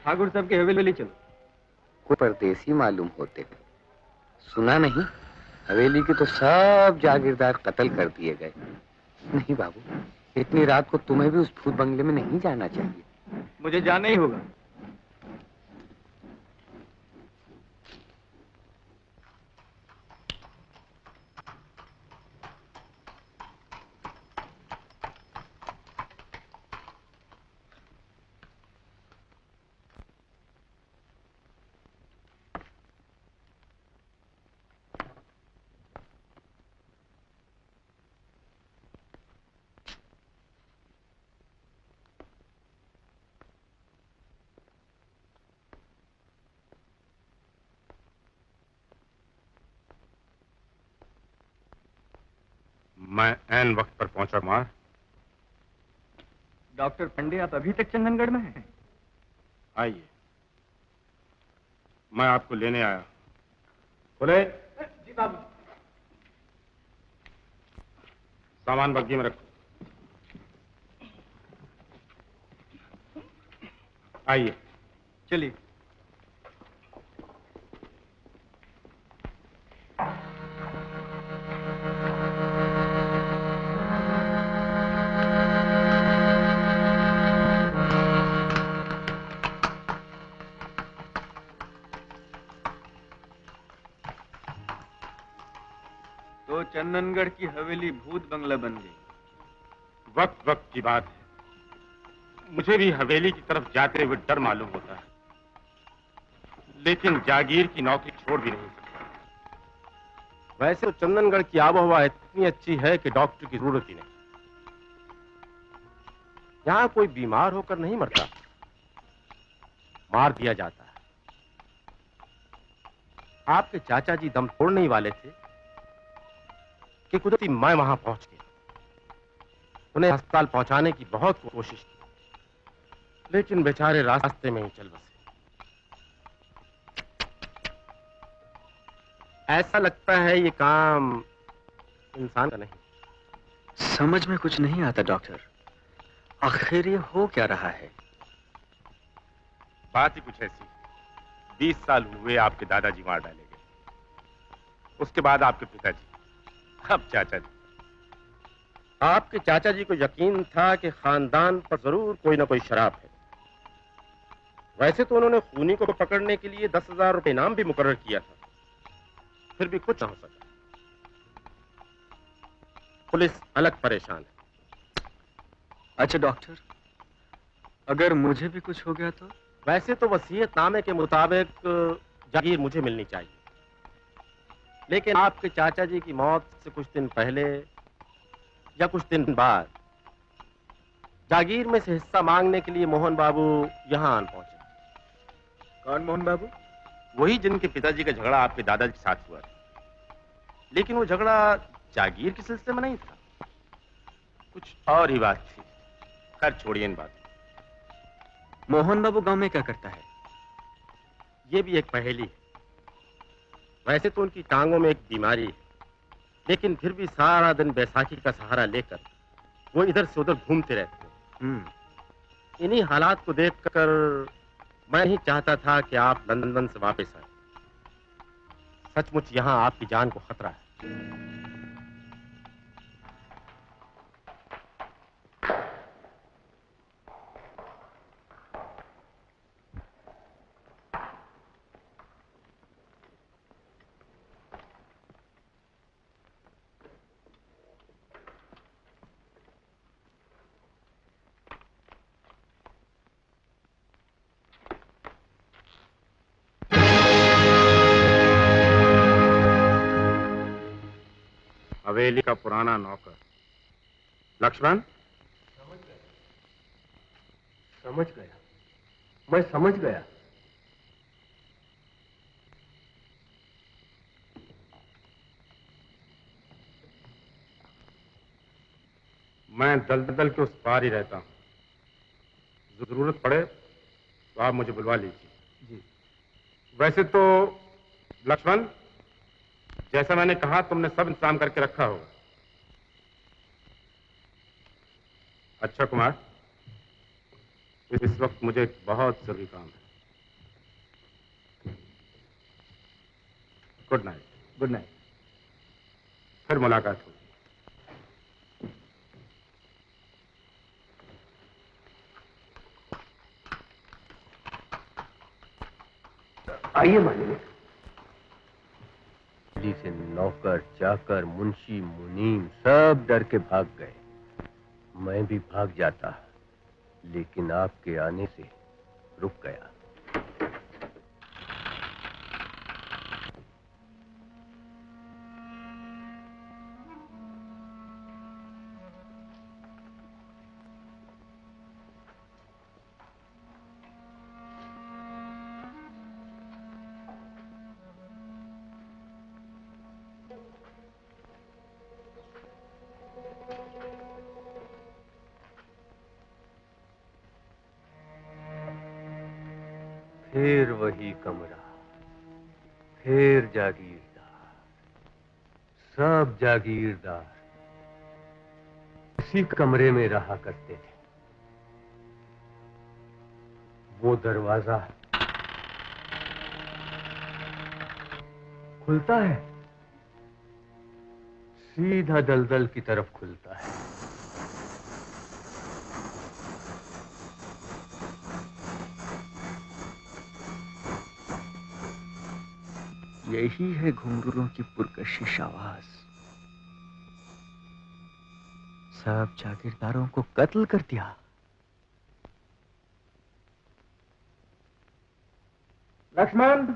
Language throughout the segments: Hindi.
ठाकुर साहब की हवेली चलो। कोई परदेसी मालूम होते हैं। सुना नहीं, हवेली के तो सब जागीरदार कत्ल कर दिए गए। नहीं बाबू, इतनी रात को तुम्हें भी उस भूत बंगले में नहीं जाना चाहिए। मुझे जाना ही होगा। मैं ऐन वक्त पर पहुंचा कुमार। डॉक्टर पांडे, आप अभी तक चंदनगढ़ में हैं? आइए, मैं आपको लेने आया। बोले जी बाबू। सामान बग्गी में रखो। आइए। चलिए। तो चंदनगढ़ की हवेली भूत बंगला बन गई। वक्त वक्त की बात है। मुझे भी हवेली की तरफ जाते हुए डर मालूम होता है, लेकिन जागीर की नौकरी छोड़ भी नहीं सकता। वैसे तो चंदनगढ़ की आबोहवा इतनी अच्छी है कि डॉक्टर की जरूरत ही नहीं। यहां कोई बीमार होकर नहीं मरता, मार दिया जाता है। आपके चाचा जी दम तोड़ने ही वाले थे कि कुदरती मैं वहां पहुंच गया। उन्हें अस्पताल पहुंचाने की बहुत कोशिश की, लेकिन बेचारे रास्ते में ही चल बसे। ऐसा लगता है ये काम इंसान का नहीं। समझ में कुछ नहीं आता डॉक्टर, आखिर ये हो क्या रहा है? बात ही कुछ ऐसी। 20 साल हुए आपके दादाजी मार डाले गए, उसके बाद आपके पिताजी, अब चाचा जी। आपके चाचा जी को यकीन था कि खानदान पर जरूर कोई ना कोई शराब है। वैसे तो उन्होंने खूनी को पकड़ने के लिए 10,000 रुपए इनाम भी मुकर्रर किया था, फिर भी कुछ ना हो सका। पुलिस अलग परेशान है। अच्छा डॉक्टर, अगर मुझे भी कुछ हो गया तो? वैसे तो वसीयतनामे के मुताबिक जागीर मुझे मिलनी चाहिए, लेकिन आपके चाचा जी की मौत से कुछ दिन पहले या कुछ दिन बाद जागीर में से हिस्सा मांगने के लिए मोहन बाबू यहां आन पहुंचे। कौन मोहन बाबू? वही जिनके पिताजी का झगड़ा आपके दादाजी के साथ हुआ था, लेकिन वो झगड़ा जागीर के सिलसिले में नहीं था, कुछ और ही बात थी। खैर छोड़िए इन बात। मोहन बाबू गांव में क्या करता है? ये भी एक पहेली है। वैसे तो उनकी टांगों में एक बीमारी है, लेकिन फिर भी सारा दिन बैसाखी का सहारा लेकर वो इधर से उधर घूमते रहते हैं। इन्हीं हालात को देखकर मैं ही चाहता था कि आप लंदन से वापस आए। सचमुच यहां आपकी जान को खतरा है। हवेली का पुराना नौकर लक्ष्मण। समझ गया, मैं समझ गया। मैं दलदल के उस पार ही रहता हूं। जरूरत पड़े तो आप मुझे बुलवा लीजिए। जी। वैसे तो लक्ष्मण, जैसा मैंने कहा तुमने सब इंतजाम करके रखा होगा। अच्छा कुमार, इस वक्त मुझे एक बहुत जरूरी काम है। Good night. Good night. फिर मुलाकात होगी। आइए मालिक। दिल्ली से नौकर चाकर मुंशी मुनीम सब डर के भाग गए। मैं भी भाग जाता, लेकिन आपके आने से रुक गया। फिर वही कमरा, फिर जागीरदार, सब जागीरदार इसी कमरे में रहा करते थे। वो दरवाजा खुलता है, सीधा दलदल की तरफ खुलता है। यही है घुंघरूओं की पुरकशिश आवाज। सब जागीरदारों को कत्ल कर दिया। लक्ष्मण,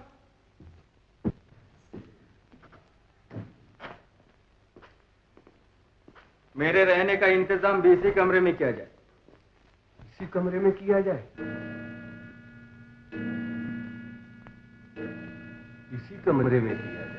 मेरे रहने का इंतजाम भी इसी कमरे में किया जाए। इसी कमरे में किया जाए। इसी कमरे में किया जाए।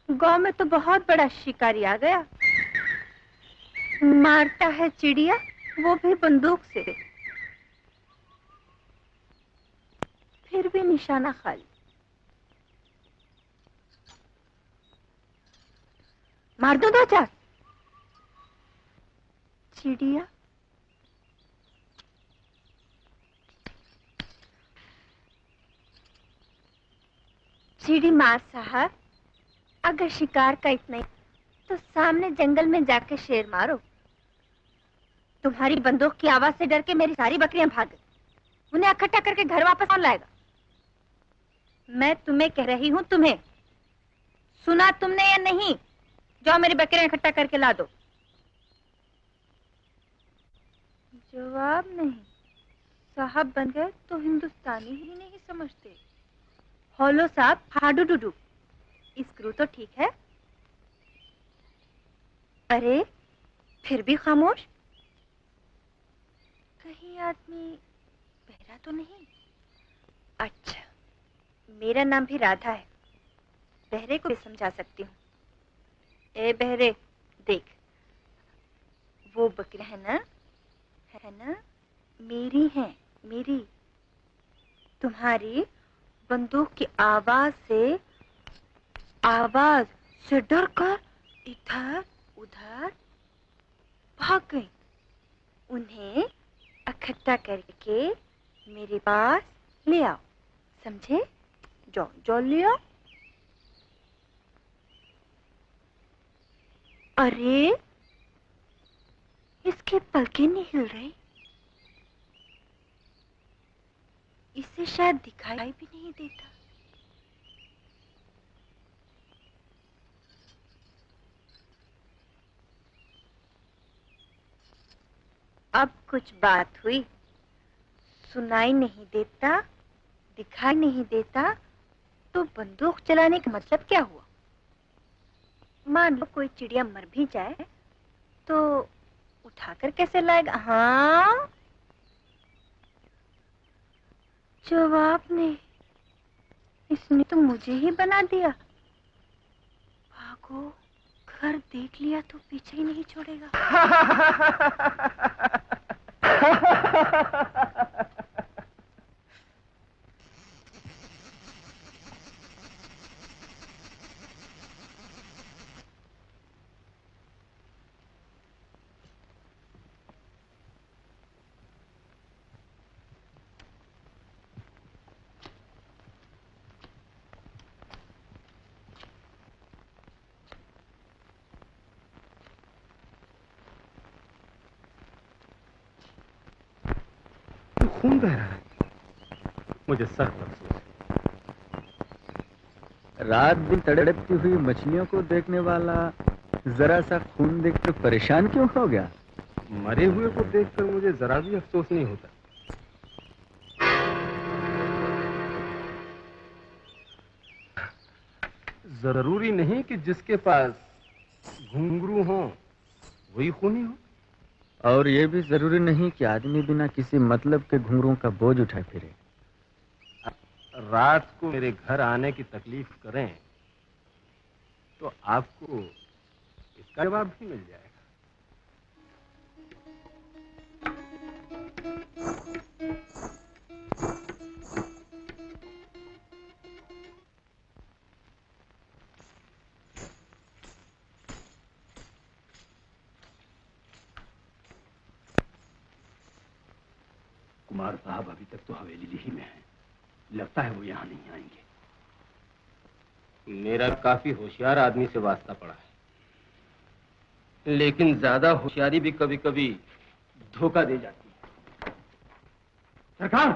गांव में तो बहुत बड़ा शिकारी आ गया। मारता है चिड़िया, वो भी बंदूक से। फिर भी निशाना खाली। मार दो दो चार। चिड़िया चिड़ी मार साहब, अगर शिकार का इतना ही तो सामने जंगल में जाके शेर मारो। तुम्हारी बंदूक की आवाज से डर के मेरी सारी बकरियां भाग गई। उन्हें इकट्ठा करके घर वापस कौन लाएगा? मैं तुम्हें कह रही हूं, तुम्हें। सुना तुमने या नहीं? जाओ मेरी बकरियां इकट्ठा करके ला दो। जवाब नहीं। साहब बन गए तो हिंदुस्तानी ही नहीं समझते। होलो साहब, हाडू डूडू। स्क्रू तो ठीक है। अरे फिर भी खामोश। कहीं आदमी बहरा तो नहीं? अच्छा, मेरा नाम भी राधा है। बहरे को भी समझा सकती हूँ। ए बहरे, देख वो बकरियां है ना, मेरी हैं, मेरी। तुम्हारी बंदूक की आवाज से डरकर इधर उधर भाग गई। उन्हें इकट्ठा करके मेरे पास ले आओ, समझे? जाओ ले आओ। अरे इसके पलके नहीं हिल रहे। से शायद दिखाई भी नहीं देता। अब कुछ बात हुई, सुनाई नहीं देता, दिखाई नहीं देता, तो बंदूक चलाने का मतलब क्या हुआ? मान लो कोई चिड़िया मर भी जाए तो उठाकर कैसे लाएगा? हाँ, जवाब नहीं, इसने तो मुझे ही बना दिया। भागो, घर देख लिया तो पीछे ही नहीं छोड़ेगा। खून बह रहा है, मुझे सर पर अफसोस है। रात दिन तड़पती हुई मछलियों को देखने वाला जरा सा खून देखकर परेशान क्यों हो गया? मरे हुए को देखकर मुझे जरा भी अफसोस नहीं होता। जरूरी नहीं कि जिसके पास घुंघरू हो वही खूनी हो। और ये भी जरूरी नहीं कि आदमी बिना किसी मतलब के घुंघरूओं का बोझ उठाए फिरे। रात को मेरे घर आने की तकलीफ करें तो आपको इसका जवाब भी मिल जाएगा। कुमार साहब अभी तक तो हवेली ही में हैं। लगता है वो यहाँ नहीं आएंगे। मेरा काफी होशियार आदमी से वास्ता पड़ा है, लेकिन ज्यादा होशियारी भी कभी कभी धोखा दे जाती है। सरकार,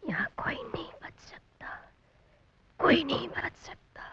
यहाँ कोई नहीं बच सकता, कोई नहीं बच सकता।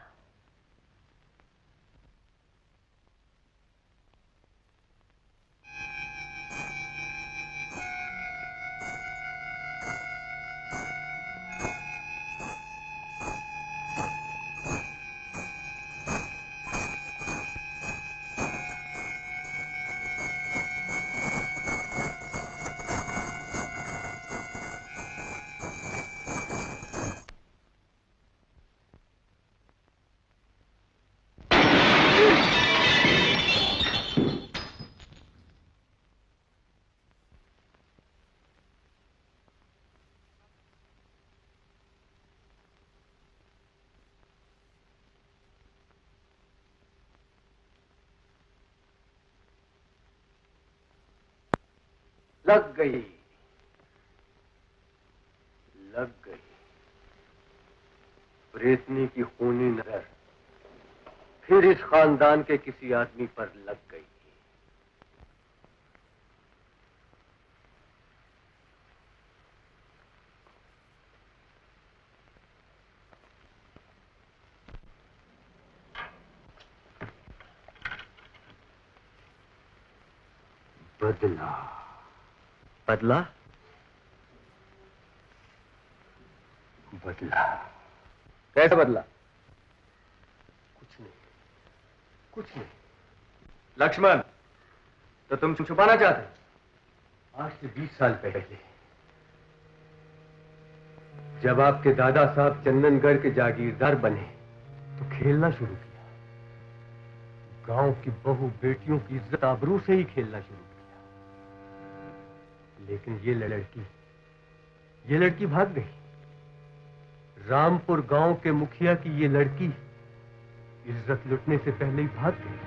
लग गई, लग गई। प्रेतनी की खूनी नजर फिर इस खानदान के किसी आदमी पर लग गई। बदला, बदला? बदला कैसे बदला? कुछ नहीं, कुछ नहीं। लक्ष्मण, तो तुम छुपाना चाहते? आज से 20 साल पहले जब आपके दादा साहब चंदनगढ़ के जागीरदार बने तो खेलना शुरू किया। गांव की बहू बेटियों की इज्जत आबरू से ही खेलना शुरू किया। लेकिन ये लड़की भाग गई। रामपुर गांव के मुखिया की ये लड़की इज्जत लुटने से पहले ही भाग गई।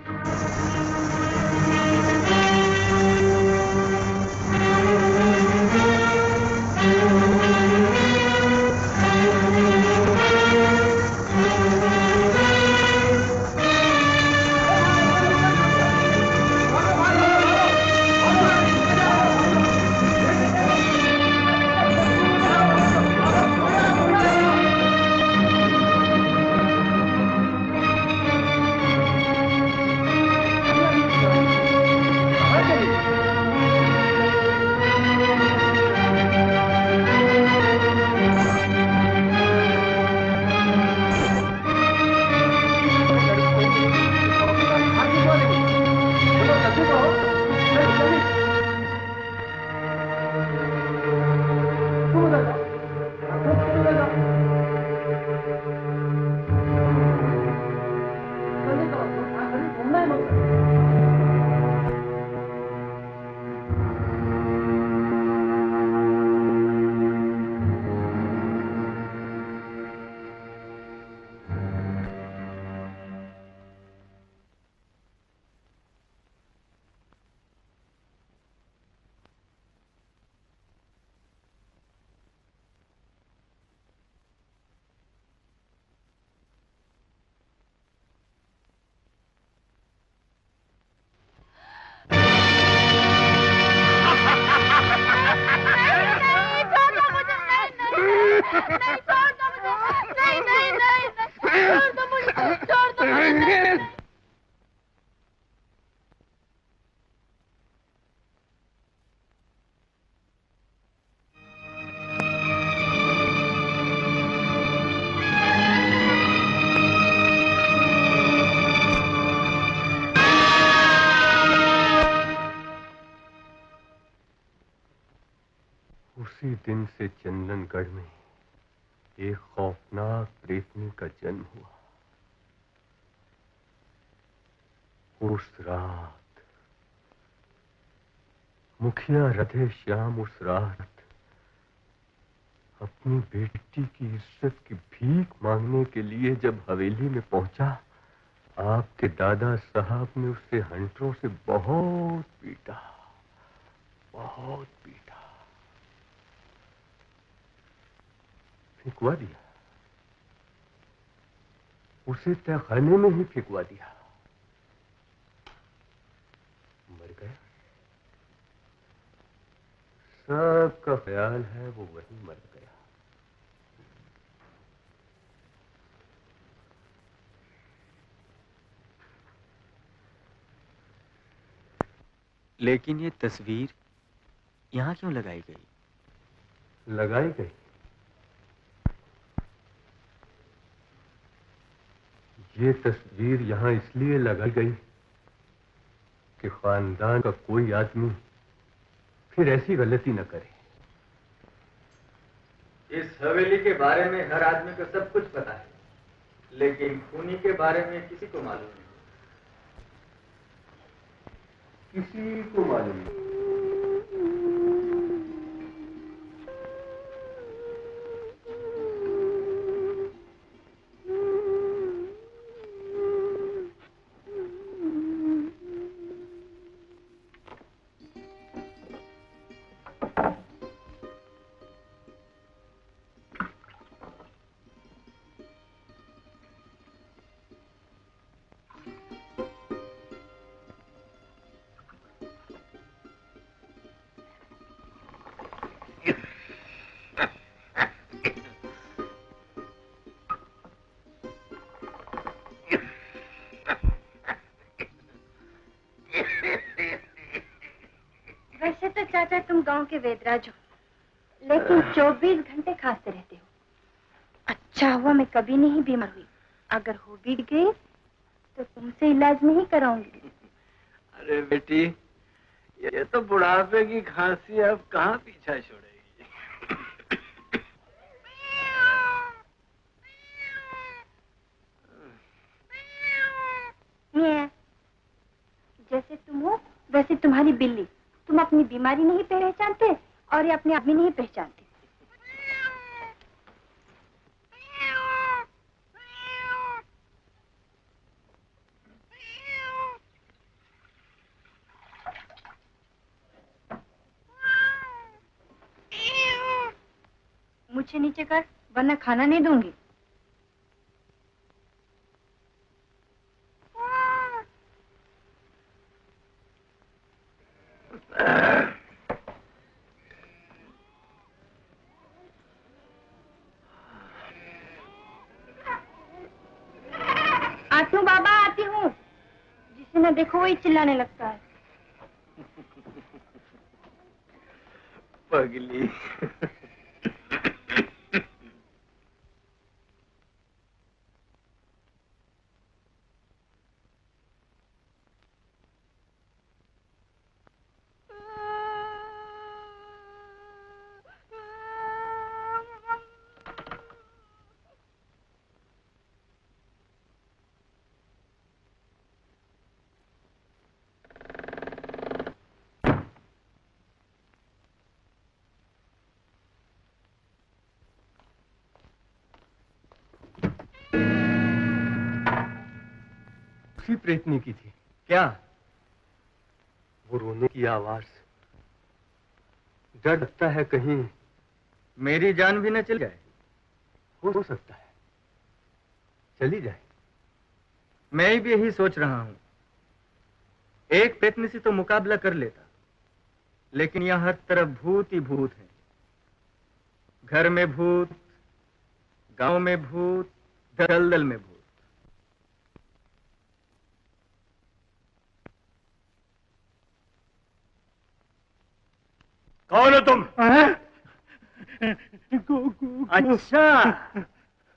उसी दिन से चंदनगढ़ में एक खौफनाक प्रेतनी का जन्म हुआ। उस रात मुखिया राधे श्याम उस रात अपनी बेटी की इज्जत की भीख मांगने के लिए जब हवेली में पहुंचा, आपके दादा साहब ने उसे हंटरों से बहुत पीटा, बहुत पीटा, फेंकवा दिया, उसे तहखाने में ही फेंकवा दिया। मर गया। सबका ख्याल है वो वहीं मर गया। लेकिन ये तस्वीर यहाँ क्यों लगाई गई? लगाई गई? ये तस्वीर यहाँ इसलिए लगाई गई कि खानदान का कोई आदमी फिर ऐसी गलती न करे। इस हवेली के बारे में हर आदमी को सब कुछ पता है, लेकिन खूनी के बारे में किसी को मालूम नहीं। किसी को मालूम नहीं। चाचा तुम गांव के वेदराज हो, लेकिन 24 घंटे खांसते रहते हो। अच्छा हुआ मैं कभी नहीं बीमार हुई, अगर हो भी गई तो तुमसे इलाज नहीं कराऊंगी। अरे बेटी, ये तो बुढ़ापे की खांसी अब कहाँ पीछा छोड़ेगी। जैसे तुम हो वैसे तुम्हारी बिल्ली, तुम अपनी बीमारी नहीं पहचानते और ये अपने आदमी नहीं पहचानते। मुझे नीचे कर वरना खाना नहीं दूंगी। आती हूँ बाबा, आती हूँ। जिसे न देखो वही चिल्लाने लगता है। पगली। उसी प्रेतनी की थी क्या? वो रोने की आवाज। डर लगता है कहीं मेरी जान भी न चल जाए। हो सकता है चली जाए। मैं भी यही सोच रहा हूं। एक प्रेतनी से तो मुकाबला कर लेता, लेकिन यहां हर तरफ भूत ही भूत हैं। घर में भूत, गांव में भूत, दलदल में भूत। कौन हो तुम? अच्छा,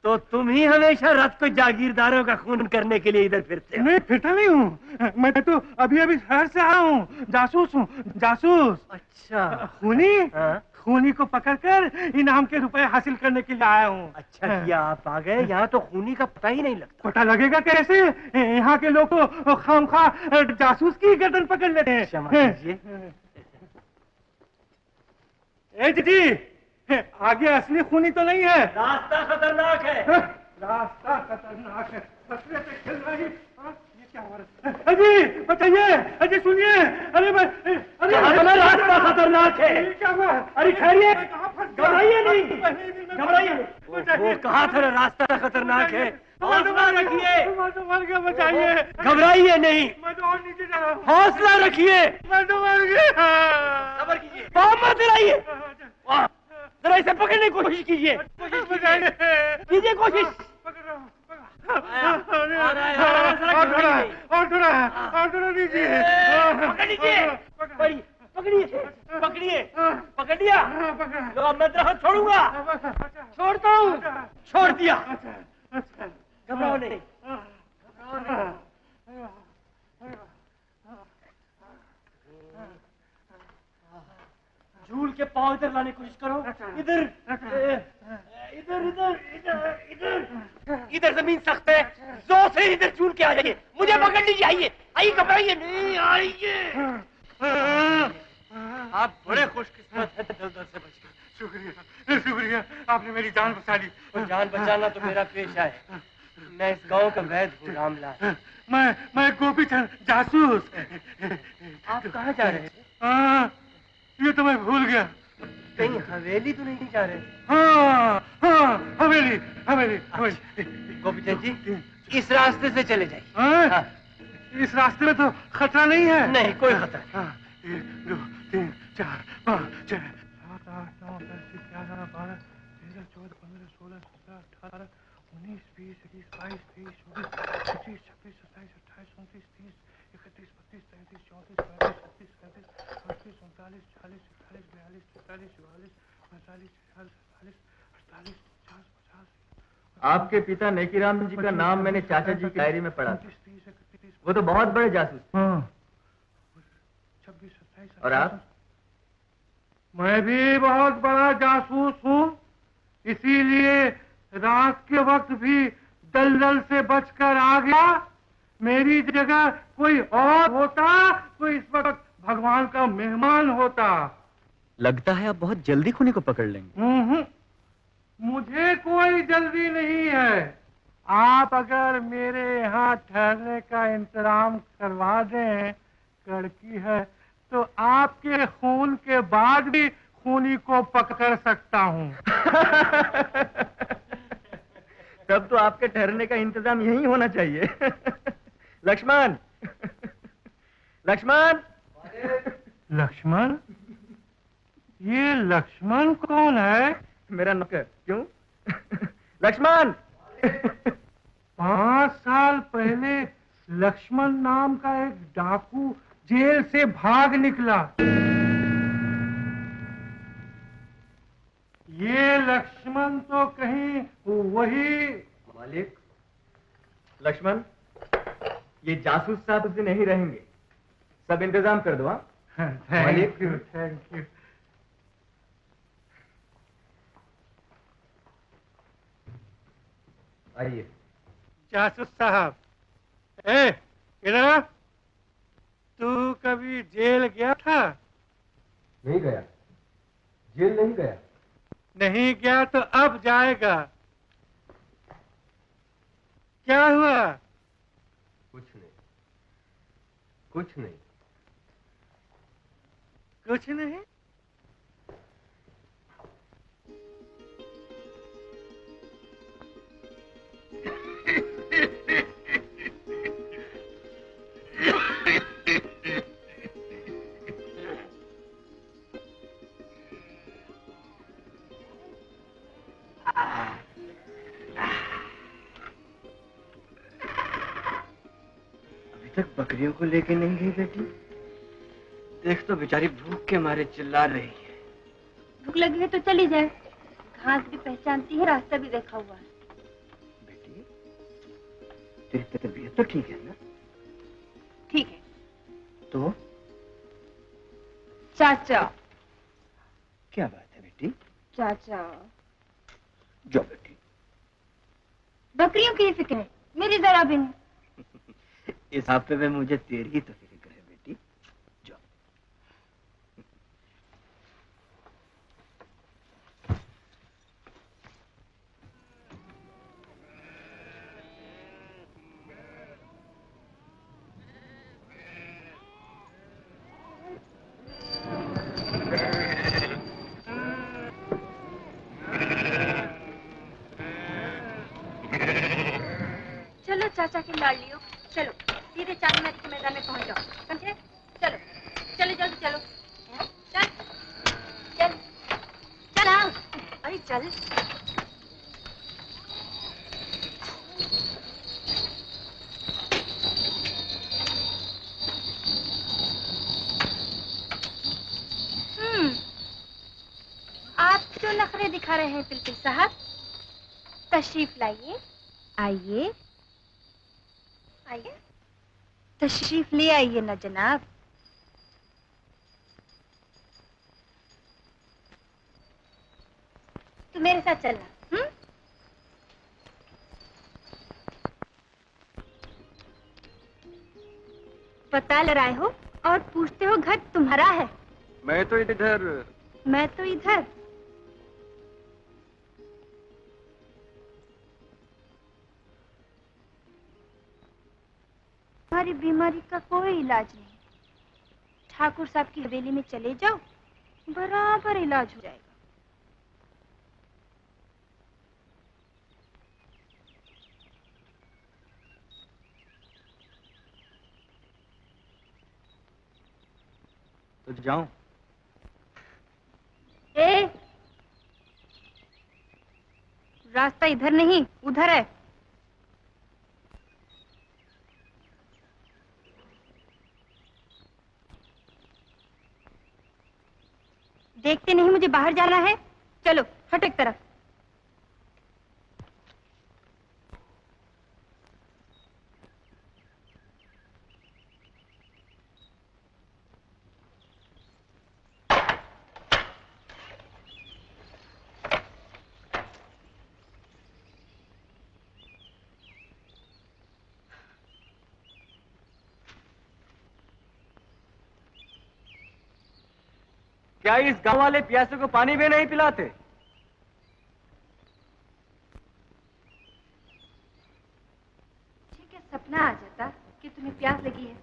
तो तुम ही हमेशा रात को जागीरदारों का खून करने के लिए इधर फिरते हो? मैं फिरता नहीं हूँ, मैं तो अभी अभी शहर से आया हूँ। जासूस हूँ, जासूस। अच्छा। खूनी? हाँ? खूनी को पकड़कर इनाम के रुपए हासिल करने के लिए आया हूँ। अच्छा किया आप आ गए। यहाँ तो खूनी का पता ही नहीं लगता। पता लगेगा कैसे? यहाँ के लोग तो खामखा जासूस की गर्दन पकड़ लेते हैं। क्षमा कीजिए। ए जी, आगे असली खूनी तो नहीं है। रास्ता खतरनाक है। रास्ता खतरनाक है। खतरे से खेल रही। ये क्या हो रहा है? अजी बताइए, अजी सुनिए। अरे रास्ता खतरनाक है। क्या हुआ? अरे खैरियत, घबराइए नहीं, घबराइए। वो कहा था ना रास्ता खतरनाक है। हौसला रखिए। मर गया, बताइए। घबराइए नहीं, मैं तो और नीचे जा रहा हूँ। हौसला रखिए। मैं तो मर गया। सब्र कीजिए, पाँव मत हिलाइए। जरा इसे पकड़ने की कोशिश कीजिए। कीजिए कोशिश। और थोड़ा नीजिए। पकड़ लीजिए। पकड़िए, पकड़िए, पकड़ लिया। लो अब मैं तेरा हाथ छोड़ूंगा। छोड़ता हूँ। छोड़ दिया। घबराओ नहीं। झूल के पाँव इधर लाने की कोशिश करो। इधर, इधर, इधर, इधर, इधर, इधर जमीन सख्त है। जोर से इधर झूल के आ जाइए। मुझे पकड़ लीजिए। आइए, आइए, घबराइए नहीं, आइए। आप बड़े खुशकिस्मत हैं, दलदल से बच गए। शुक्रिया, शुक्रिया, आपने मेरी जान बचा ली। जान बचाना तो मेरा पेशा है। मैं इस गांव का वैद हूँ, रामलाल। मैं गोपीचंद, जासूस। आप कहाँ जा रहे हैं? हाँ, ये तो मैं भूल गया। कहीं हवेली तो नहीं जा रहे? हाँ, हाँ, हवेली, हवेली, हवेली। गोपीचंद जी, इस रास्ते से चले जाइए। हाँ? इस रास्ते में तो खतरा नहीं है? नहीं, कोई खतरा नहीं। हाँ, 1, 2, 3, 4, 5, 6, 7, 8, 9, 10, 11, 12, 13, 14, 15, 16, 17, 18, 19, 20, 21, 22, 23, 24, 25, 26, 27, 28, 29, 30, 31, 32, 33, 34, 35, 36, 37, 38, 39, 40, 41, 42, 43, 44, 45, 46, 48, 50, 50। आपके पिता नेकीराम जी का नाम मैंने चाचा जी की डायरी में पढ़ा था। वो तो बहुत बड़े जासूस थे। हाँ। 26, 27, और आप? मैं भी बहुत बड़ा जासूस हूँ, इसीलिए रात के वक्त भी दलदल से बचकर आ गया। मेरी जगह कोई और होता तो इस वक्त भगवान का मेहमान होता। लगता है आप बहुत जल्दी खूनी को पकड़ लेंगे। मुझे कोई जल्दी नहीं है। आप अगर मेरे यहाँ ठहरने का इंतजाम करवा दें, लड़की है, तो आपके खून के बाद भी खूनी को पकड़ सकता हूँ। तब तो आपके ठहरने का इंतजाम यही होना चाहिए। लक्ष्मण, लक्ष्मण, लक्ष्मण? ये लक्ष्मण कौन है? मेरा नौकर। क्यों? लक्ष्मण! 5 साल पहले लक्ष्मण नाम का एक डाकू जेल से भाग निकला। ये लक्ष्मण तो कहीं वही। मालिक, लक्ष्मण, ये जासूस साहब से नहीं रहेंगे। सब इंतजाम कर दो। हाँ थैंक यू, थैंक यू। आइए। जासूस साहब, ए, इधर। तू कभी जेल गया था? नहीं गया, जेल नहीं गया। नहीं गया तो अब जाएगा। क्या हुआ? कुछ नहीं, कुछ नहीं। कुछ नहीं? तक बकरियों को लेके नहीं गई बेटी? देख तो बेचारी भूख के मारे चिल्ला रही है। भूख लगी है तो चली जाए। घास भी पहचानती है, रास्ता भी देखा हुआ है। बेटी, तेरी तबीयत तो ठीक है ना? ठीक है। तो चाचा। क्या बात है बेटी? चाचा, जो बेटी, बकरियों की फिक्र है, मेरी जरा भी नहीं। इस हफ्ते में मुझे तेरी ही तो फिक्र है बेटी। जो चलो चाचा की लाडलियों, चलो सीधे चांदना के मैदान में पहुंच जाओ, समझे? चलो चलो जल्दी चलो। चल चल चल आओ। अरे चल। आप क्यों नखरे दिखा रहे हैं पिलपिल साहब? तशरीफ लाइए। आइए आइए, तशरीफ ले आइए ना जनाब। तू मेरे साथ चलना। पता लगाए हो और पूछते हो घर तुम्हारा है। मैं तो इधर। मैं तो इधर। तुम्हारी बीमारी का कोई इलाज नहीं। ठाकुर साहब की हवेली में चले जाओ, बराबर इलाज हो जाएगा। तो जाऊं? ए, रास्ता इधर नहीं, उधर है। देखते नहीं मुझे बाहर जाना है? चलो हटक तरफ। क्या इस गांव वाले प्यासे को पानी भी नहीं पिलाते? ठीक है, सपना आ जाता कि तुम्हें प्यास लगी है।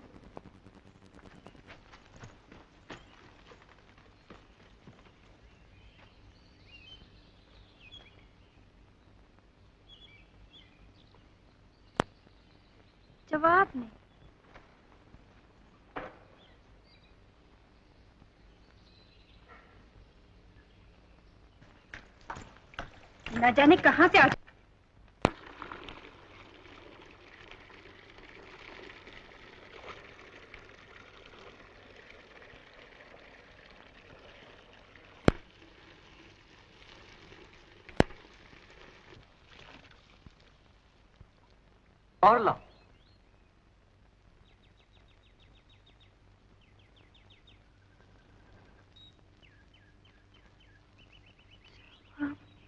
जवाब नहीं। न जाने कहां से आ और लाओ।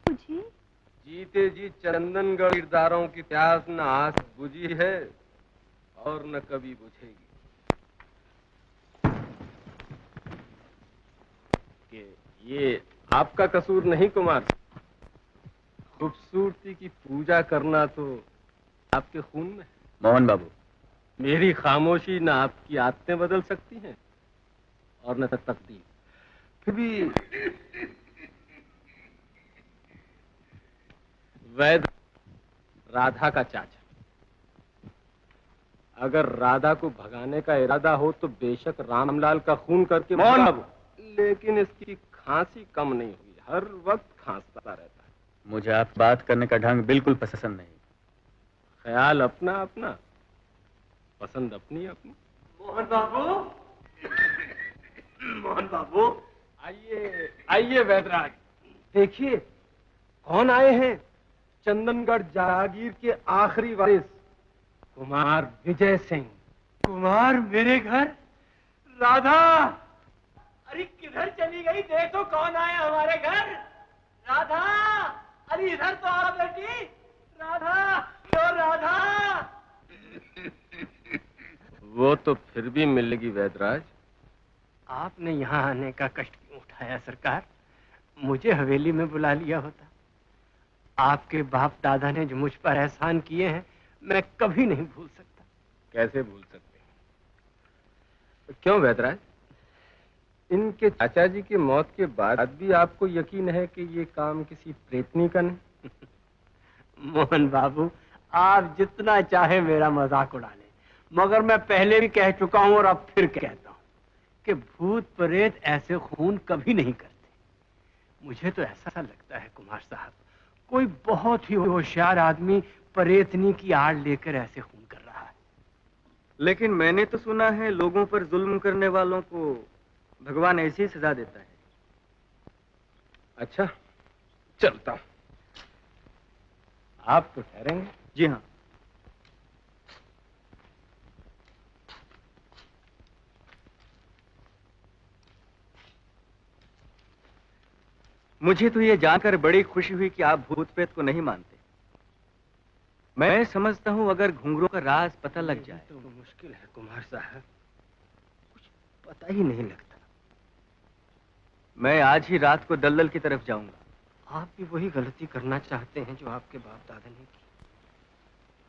मुझे जीते जी चंदनगढ़ किरदारों की प्यास न आज बुझी है और न कभी बुझेगी। कि ये आपका कसूर नहीं कुमार। खूबसूरती की पूजा करना तो आपके खून में है। मोहन बाबू, मेरी खामोशी न आपकी आदतें बदल सकती हैं और न तकदीर। फिर भी वैद राधा का चाचा, अगर राधा को भगाने का इरादा हो तो बेशक रामलाल का खून करके मोहन बाबू, लेकिन इसकी खांसी कम नहीं हुई, हर वक्त खांसता रहता है। मुझे आप बात करने का ढंग बिल्कुल पसंद नहीं। ख्याल अपना अपना, पसंद अपनी अपनी। मोहन बाबू, मोहन बाबू, आइए आइए वैदराज, देखिए कौन आए हैं। चंदनगढ़ जागीर के आखिरी वारिस कुमार विजय सिंह। कुमार मेरे घर? राधा, अरे किधर चली गई? देखो कौन आया हमारे घर। राधा, अरे इधर तो आ बेटी। राधा, तो राधा। वो तो फिर भी मिलेगी वैदराज। आपने यहाँ आने का कष्ट क्यों उठाया सरकार? मुझे हवेली में बुला लिया होता। आपके बाप दादा ने जो मुझ पर एहसान किए हैं मैं कभी नहीं भूल सकता। कैसे भूल सकते हैं? क्यों वैदराज, इनके चाचा जी की मौत के बाद भी आपको यकीन है कि ये काम किसी प्रेतनी का नहीं? मोहन बाबू, आप जितना चाहे मेरा मजाक उड़ा लें, मगर मैं पहले भी कह चुका हूं और अब फिर कहता हूं कि भूत प्रेत ऐसे खून कभी नहीं करते। मुझे तो ऐसा लगता है कुमार साहब, कोई बहुत ही होशियार आदमी प्रेतनी की आड़ लेकर ऐसे खून कर रहा है। लेकिन मैंने तो सुना है लोगों पर जुल्म करने वालों को भगवान ऐसी ही सजा देता है। अच्छा, चलता हूं। आप तो ठहरेंगे? जी हाँ। मुझे तो ये जानकर बड़ी खुशी हुई कि आप भूत प्रेत को नहीं मानते। मैं समझता हूं अगर घुंघरू का राज पता लग जाए तो मुश्किल है कुमार साहब, कुछ पता ही नहीं लगता। मैं आज ही रात को दलदल की तरफ जाऊंगा। आप भी वही गलती करना चाहते हैं जो आपके बाप दादा ने की।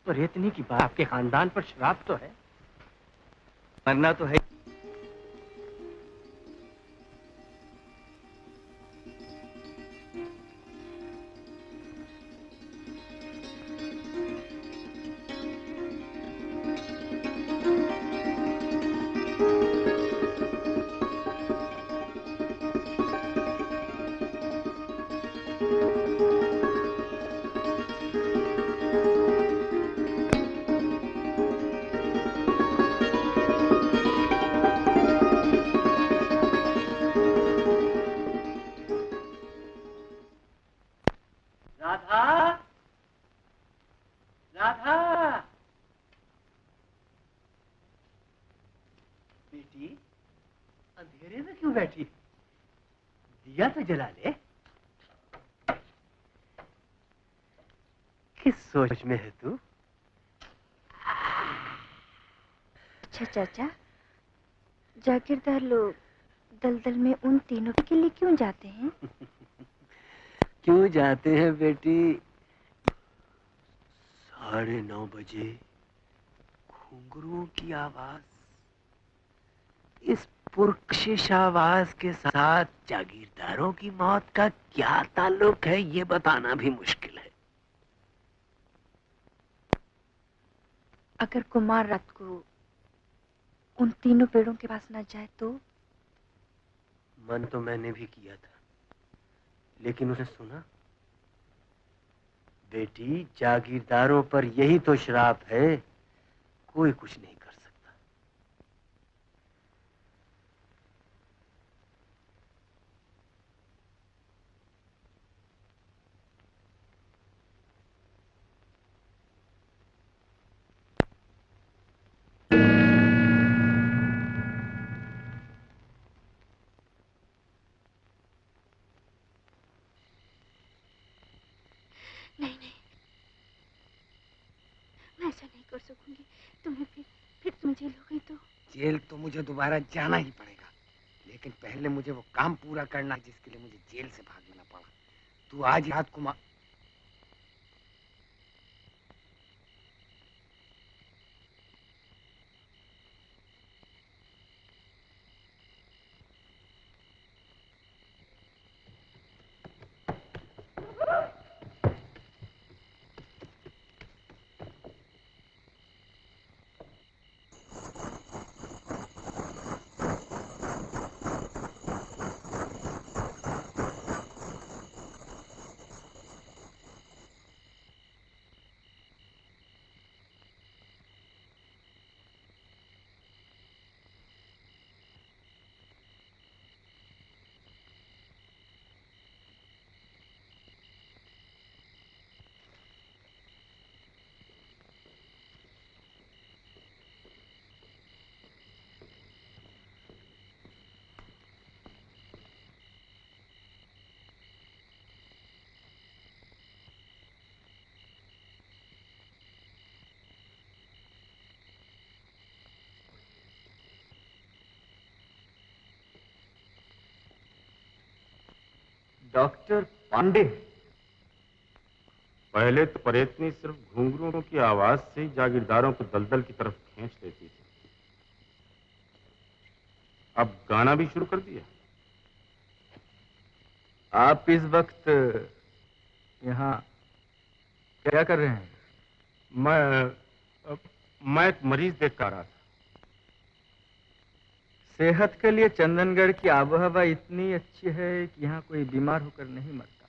प्रेतनी की बात, आपके खानदान पर श्राप तो है। मरना तो है। बेटी अंधेरे में क्यों बैठी? दिया तो जला ले। किस सोच में है तू? अच्छा चाचा, जागीरदार लोग दलदल में उन तीनों के लिए क्यों जाते हैं? क्यों जाते हैं बेटी? 9:30 बजे घुंघरुओं की आवाज, इस पुरकशिश आवाज के साथ जागीरदारों की मौत का क्या ताल्लुक है, ये बताना भी मुश्किल है। अगर कुमार रात को उन तीनों पेड़ों के पास न जाए तो? मन तो मैंने भी किया था, लेकिन उसने सुना। बेटी, जागीरदारों पर यही तो श्राप है, कोई कुछ नहीं कर सकता। नहीं नहीं, मैं ऐसा नहीं कर सकूंगी। तुम्हें फिर तुम जेल हो गई तो? जेल तो मुझे दोबारा जाना ही पड़ेगा, लेकिन पहले मुझे वो काम पूरा करना है जिसके लिए मुझे जेल से भागना पड़ा। तू आज रात को डॉक्टर पांडे? पहले तो परेतनी सिर्फ घुंघरुओं की आवाज से ही जागीरदारों को दलदल की तरफ खींच लेती थी, अब गाना भी शुरू कर दिया। आप इस वक्त यहाँ क्या कर रहे हैं? मैं एक मरीज देख कर आ रहा था। सेहत के लिए चंदनगढ़ की आबोहवा इतनी अच्छी है कि यहाँ कोई बीमार होकर नहीं मरता,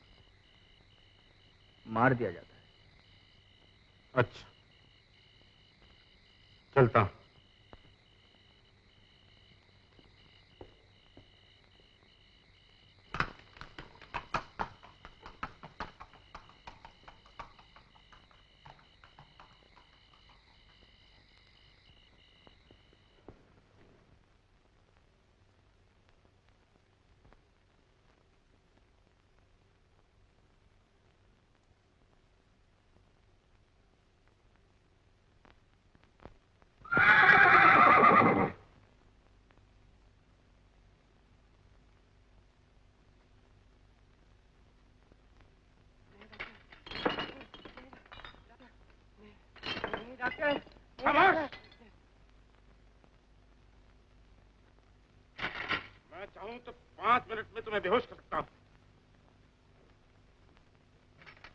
मार दिया जाता है। अच्छा, चलता हूं। मैं चाहूं तो 5 मिनट में तुम्हें बेहोश कर सकता हूं।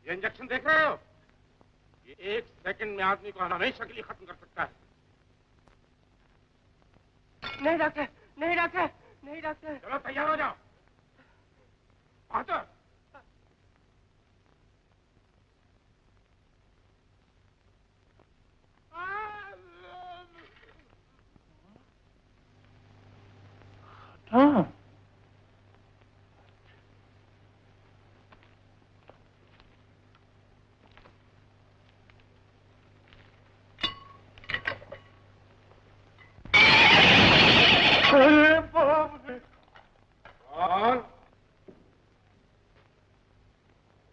ये इंजेक्शन देख रहे हो? ये 1 सेकंड में आदमी को हमेशा के लिए खत्म कर सकता है। नहीं डॉक्टर, नहीं डॉक्टर, नहीं डॉक्टर। चलो तैयार हो जाओ। बहादुर, हाँ, अरे बाप रे।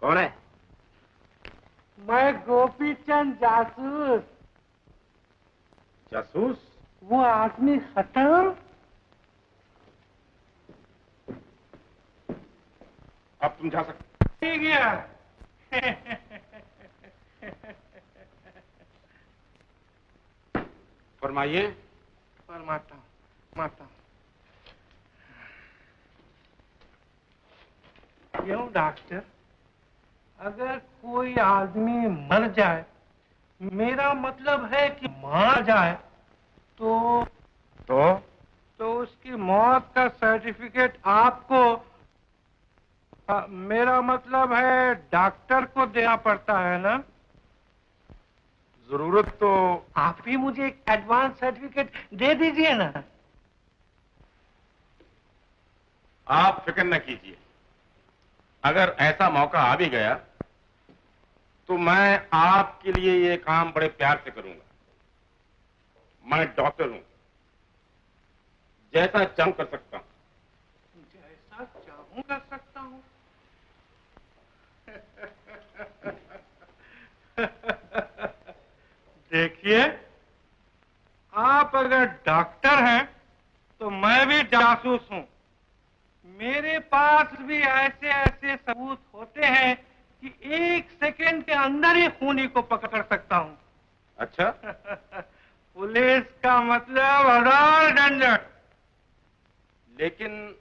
कौन है? मैं गोपी चंद जासूस। जासूस? वो आदमी खत्म। अब तुम जा सकते। ठीक गया। फरमाइए। फरमाता हूँ, फरमाता हूँ। क्यों डॉक्टर, अगर कोई आदमी मर जाए, मेरा मतलब है कि मार जाए, तो उसकी मौत का सर्टिफिकेट आपको, मेरा मतलब है डॉक्टर को देना पड़ता है ना? जरूरत तो आप ही मुझे एक एडवांस सर्टिफिकेट दे दीजिए ना। आप फिक्र न कीजिए, अगर ऐसा मौका आ भी गया तो मैं आपके लिए ये काम बड़े प्यार से करूंगा। मैं डॉक्टर हूं, जैसा चाहूं कर सकता हूं। जैसा चाहूं कर सकता हूं। देखिए, आप अगर डॉक्टर हैं तो मैं भी जासूस हूं। मेरे पास भी ऐसे ऐसे सबूत होते हैं कि 1 सेकंड के अंदर ही खूनी को पकड़ सकता हूं। अच्छा? पुलिस का मतलब 1000 झंझट। लेकिन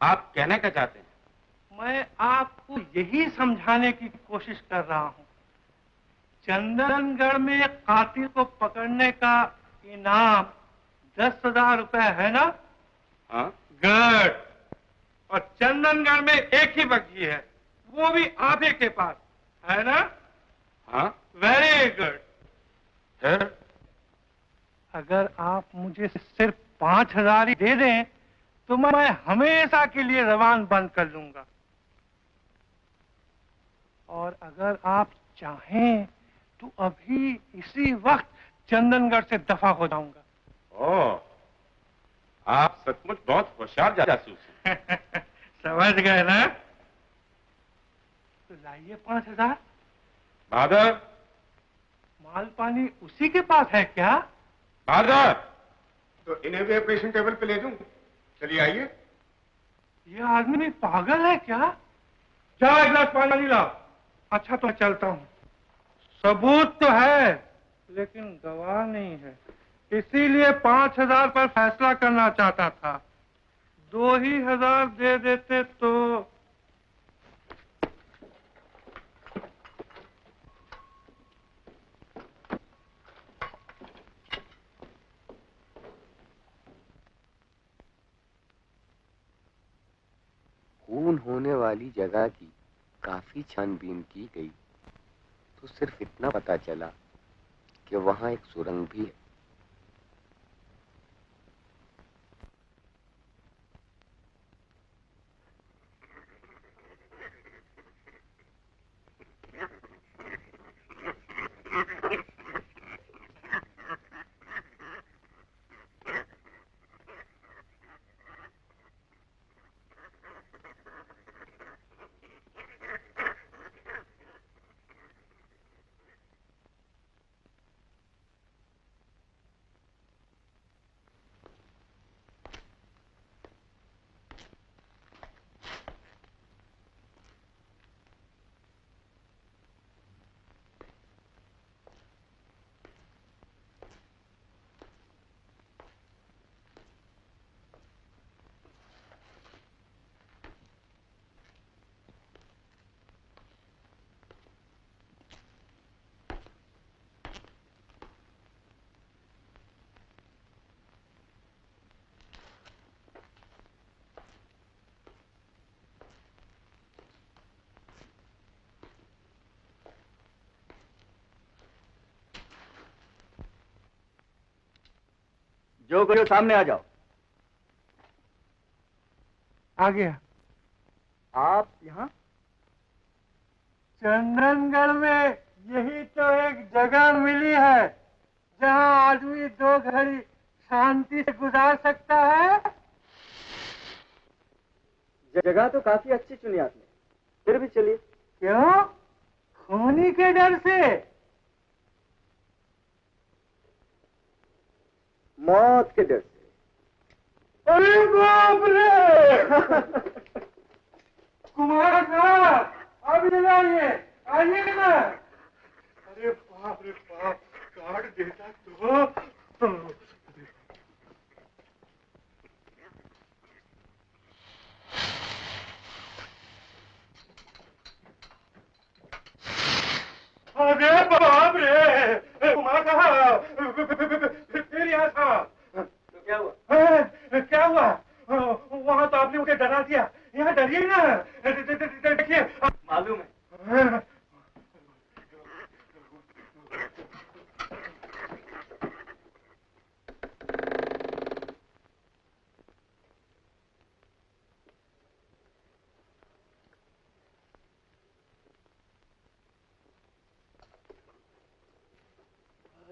आप कहना क्या चाहते हैं? मैं आपको यही समझाने की कोशिश कर रहा हूं। चंदनगढ़ में कातिल को पकड़ने का इनाम 10,000 रुपए है ना? हाँ? गुड। और चंदनगढ़ में एक ही बग्घी है, वो भी आप ही के पास है ना? हाँ? Very good. फिर? अगर आप मुझे सिर्फ 5,000 ही दे दें तो मैं हमेशा के लिए जबान बंद कर लूंगा। और अगर आप चाहें तो अभी इसी वक्त चंदनगढ़ से दफा हो जाऊंगा। ओह, आप सचमुच बहुत होशियार जासूस हैं। समझ गए ना? तो लाइए 5,000। बहादुर, माल पानी उसी के पास है क्या? बहादुर, तो इन्हें भी ऑपरेशन टेबल पे ले दूं? चलिए आइए। ये आदमी पागल है क्या? जाओ एक गिलास पानी लाओ। अच्छा तो चलता हूँ। सबूत तो है लेकिन गवाह नहीं है, इसीलिए 5,000 पर फैसला करना चाहता था। 2,000 दे देते तो। खून होने वाली जगह की काफी छानबीन की गई तो सिर्फ इतना पता चला कि वहां एक सुरंग भी है। जो करो सामने आ जाओ। आ गया। आप यहाँ? चंदनगढ़ में यही तो एक जगह मिली है जहाँ आदमी 2 घड़ी शांति से गुजार सकता है। जगह तो काफी अच्छी चुनी आपने, फिर भी चलिए। क्यों? खूनी के डर से? मौत के डर से। अरे बाप रे! कुमार साहब, अब इधर आइए, आइए ना। अरे बाप रे बाप, काट देता तो। अरे बाप रे! कुमार साहब, फिर यहाँ साहब। तो क्या हुआ? क्या हुआ? वहाँ तो आपने मुझे डरा दिया, यहाँ डरिए ना। देखिए, मालूम है।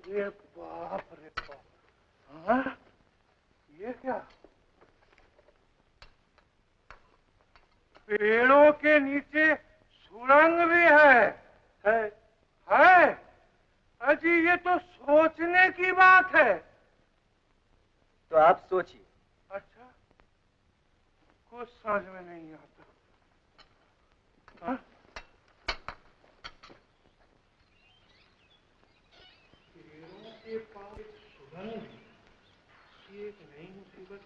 अरे बाप रे बाप! हाँ? ये क्या? पेड़ों के नीचे सुरंग भी है? अजी, ये तो सोचने की बात है। तो आप सोचिए। अच्छा, कुछ समझ में नहीं आता। हाँ? पेड़ों के पास सुरंग, ये एक नई मुसीबत।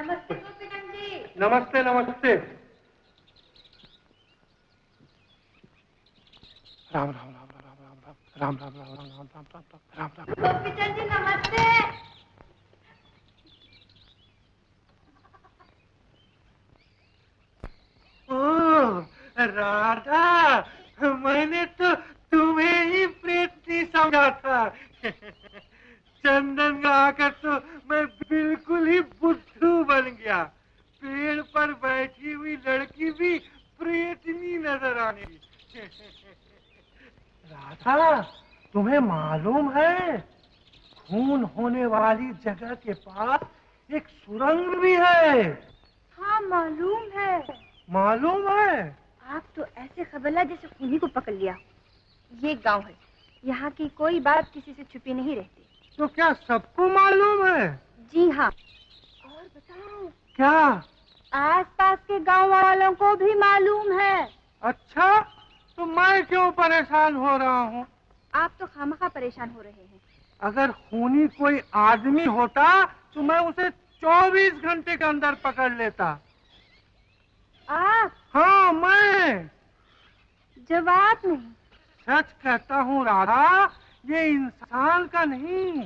नमस्ते गोपीनाथ जी। नमस्ते नमस्ते। राम राम राम राम राम राम राम राम राम राम राम राम राम राम राम। गोपीचंद जी नमस्ते। ओ राधा, मैंने तो तुम्हें ही प्रेतनी समझा था। चंदन में आकर तो मैं बिल्कुल ही बुद्धू बन गया। पेड़ पर बैठी हुई लड़की भी प्रेतनी नजर आने लगी। राधा, तुम्हें मालूम है, खून होने वाली जगह के पास एक सुरंग भी है। हाँ मालूम है। मालूम है? आप तो ऐसे खबरला जैसे खूनी को पकड़ लिया। ये गांव है, यहाँ की कोई बात किसी से छुपी नहीं रहती। तो क्या सबको मालूम है? जी हाँ। और बताओ, क्या? आसपास के गांव वालों को भी मालूम है। अच्छा, तो मैं क्यों परेशान हो रहा हूँ? आप तो खामखा परेशान हो रहे हैं। अगर खूनी कोई आदमी होता तो मैं उसे 24 घंटे के अंदर पकड़ लेता। आप? हाँ, मैं। जवाब नहीं। सच कहता हूँ राधा, ये इंसान का नहीं,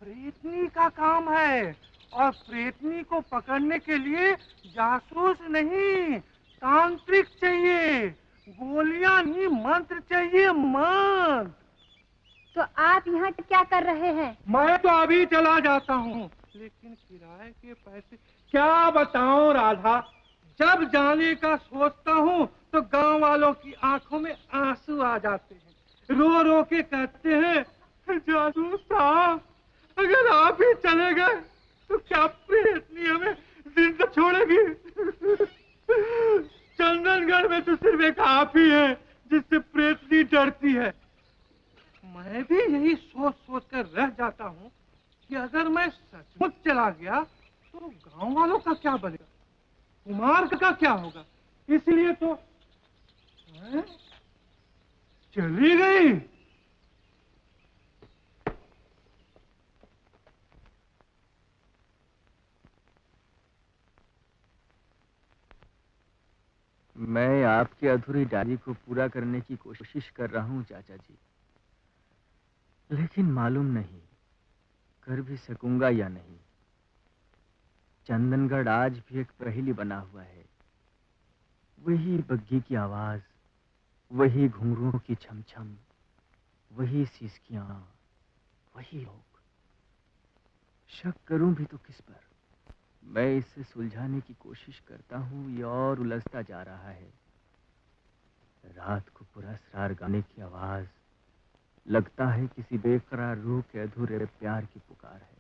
प्रेतनी का काम है। और प्रेतनी को पकड़ने के लिए जासूस नहीं, तांत्रिक चाहिए। गोलियां नहीं, मंत्र चाहिए, मंत्र। तो आप यहाँ क्या कर रहे हैं? मैं तो अभी चला जाता हूँ, लेकिन किराए के पैसे क्या बताऊं राधा। जब जाने का सोचता हूँ तो गांव वालों की आंखों में आंसू आ जाते हैं। रो रो के कहते हैं, जासूस साहब, अगर आप ही चले गए तो क्या प्रेतनी हमें जिंदा छोड़ेगी? चंदनगढ़ में तो सिर्फ एक आप ही है जिससे प्रेतनी डरती है। मैं भी यही सोच सोच कर रह जाता हूँ कि अगर मैं सचमुच चला गया तो गांव वालों का क्या बनेगा, कुमार का क्या होगा। इसलिए तो चली गई। मैं आपकी अधूरी डायरी को पूरा करने की कोशिश कर रहा हूँ चाचा जी, लेकिन मालूम नहीं कर भी सकूंगा या नहीं। चंदनगढ़ आज भी एक पहेली बना हुआ है। वही बग्घी की आवाज, वही घुंघरूओं की छमछम, वही सिसकियां, वही लोग। शक करूं भी तो किस पर? मैं इसे सुलझाने की कोशिश करता हूँ, ये और उलझता जा रहा है। रात को पुरस्कार गाने की आवाज, लगता है किसी बेकरार रूह के अधूरे प्यार की पुकार है।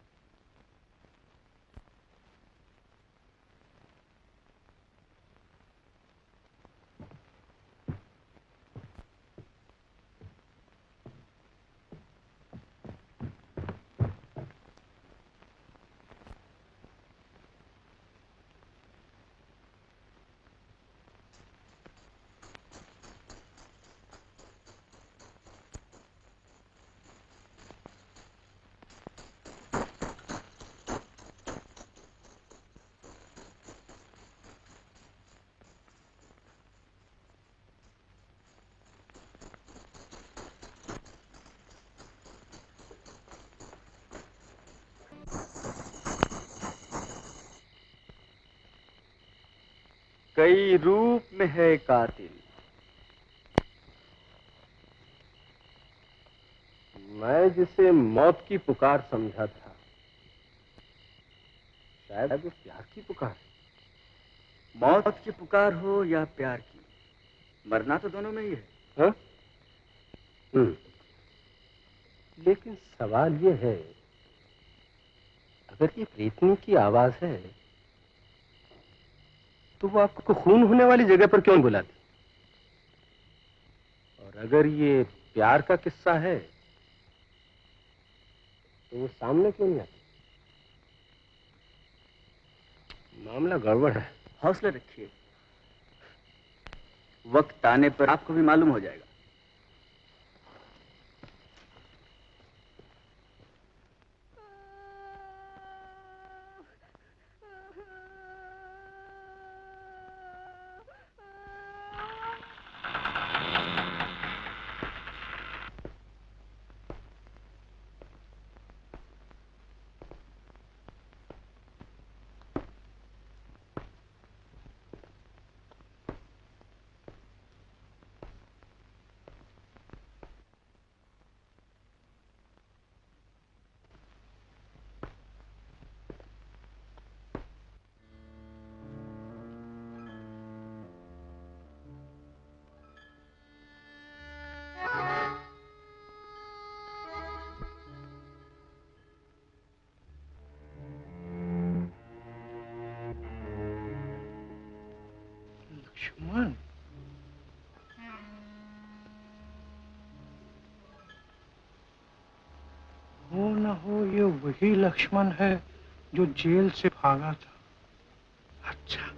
कई रूप में है कातिल। मैं जिसे मौत की पुकार समझा था, शायद वो प्यार की पुकार है। मौत की पुकार हो या प्यार की, मरना तो दोनों में ही है। हाँ? लेकिन सवाल ये है, अगर ये प्रीतनी की आवाज है तो वो आपको खून होने वाली जगह पर क्यों बुलाती? और अगर ये प्यार का किस्सा है तो वो सामने क्यों नहीं आती? मामला गड़बड़ है। हौसला रखिए, वक्त आने पर आपको भी मालूम हो जाएगा। लक्ष्मण, हो न हो ये वही लक्ष्मण है जो जेल से भागा था। अच्छा,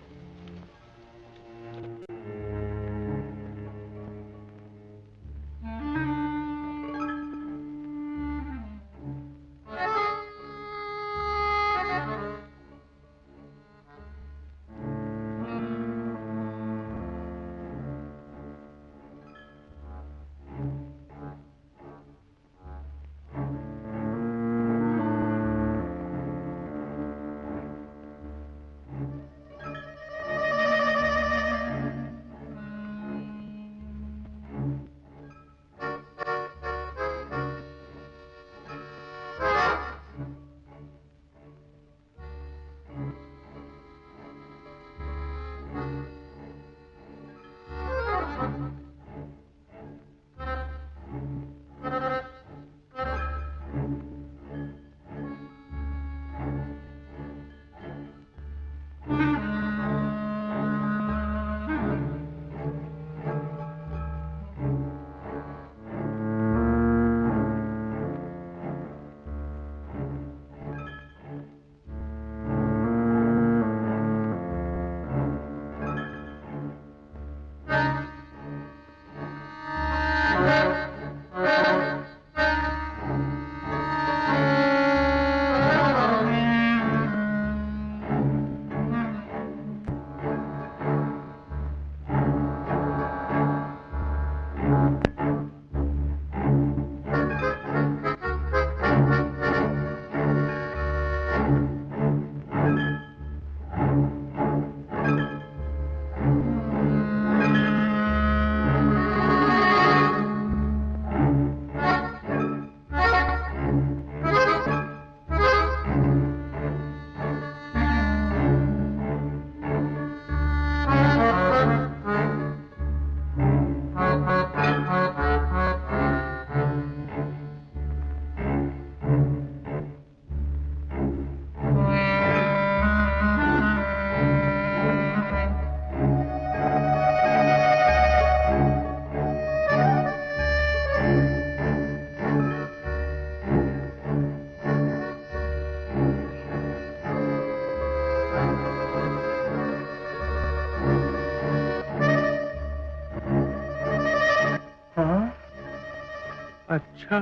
अच्छा,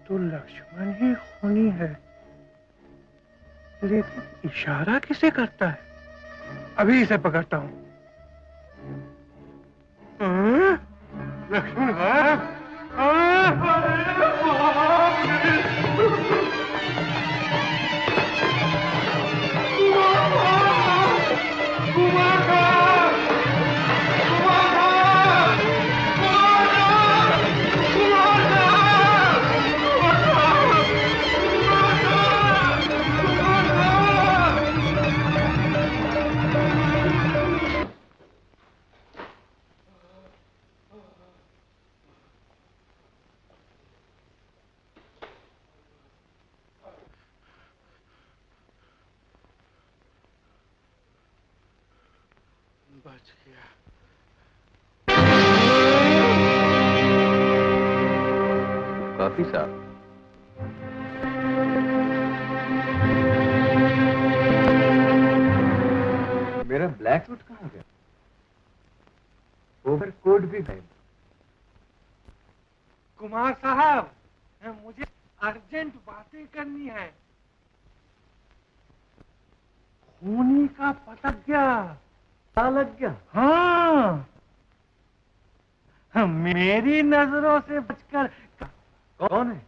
तो लक्ष्मण ही खूनी है, लेकिन इशारा किसे करता है? अभी इसे पकड़ता हूँ। लक्ष्मण साहब, कुमार बच गया। काफी साहब, मेरा ब्लैक सूट कहाँ गया? ओवरकोट भी है। कुमार साहब, मुझे अर्जेंट बातें करनी है। खूनी का पता क्या लग गया? हाँ, मेरी नजरों से बचकर कौन है?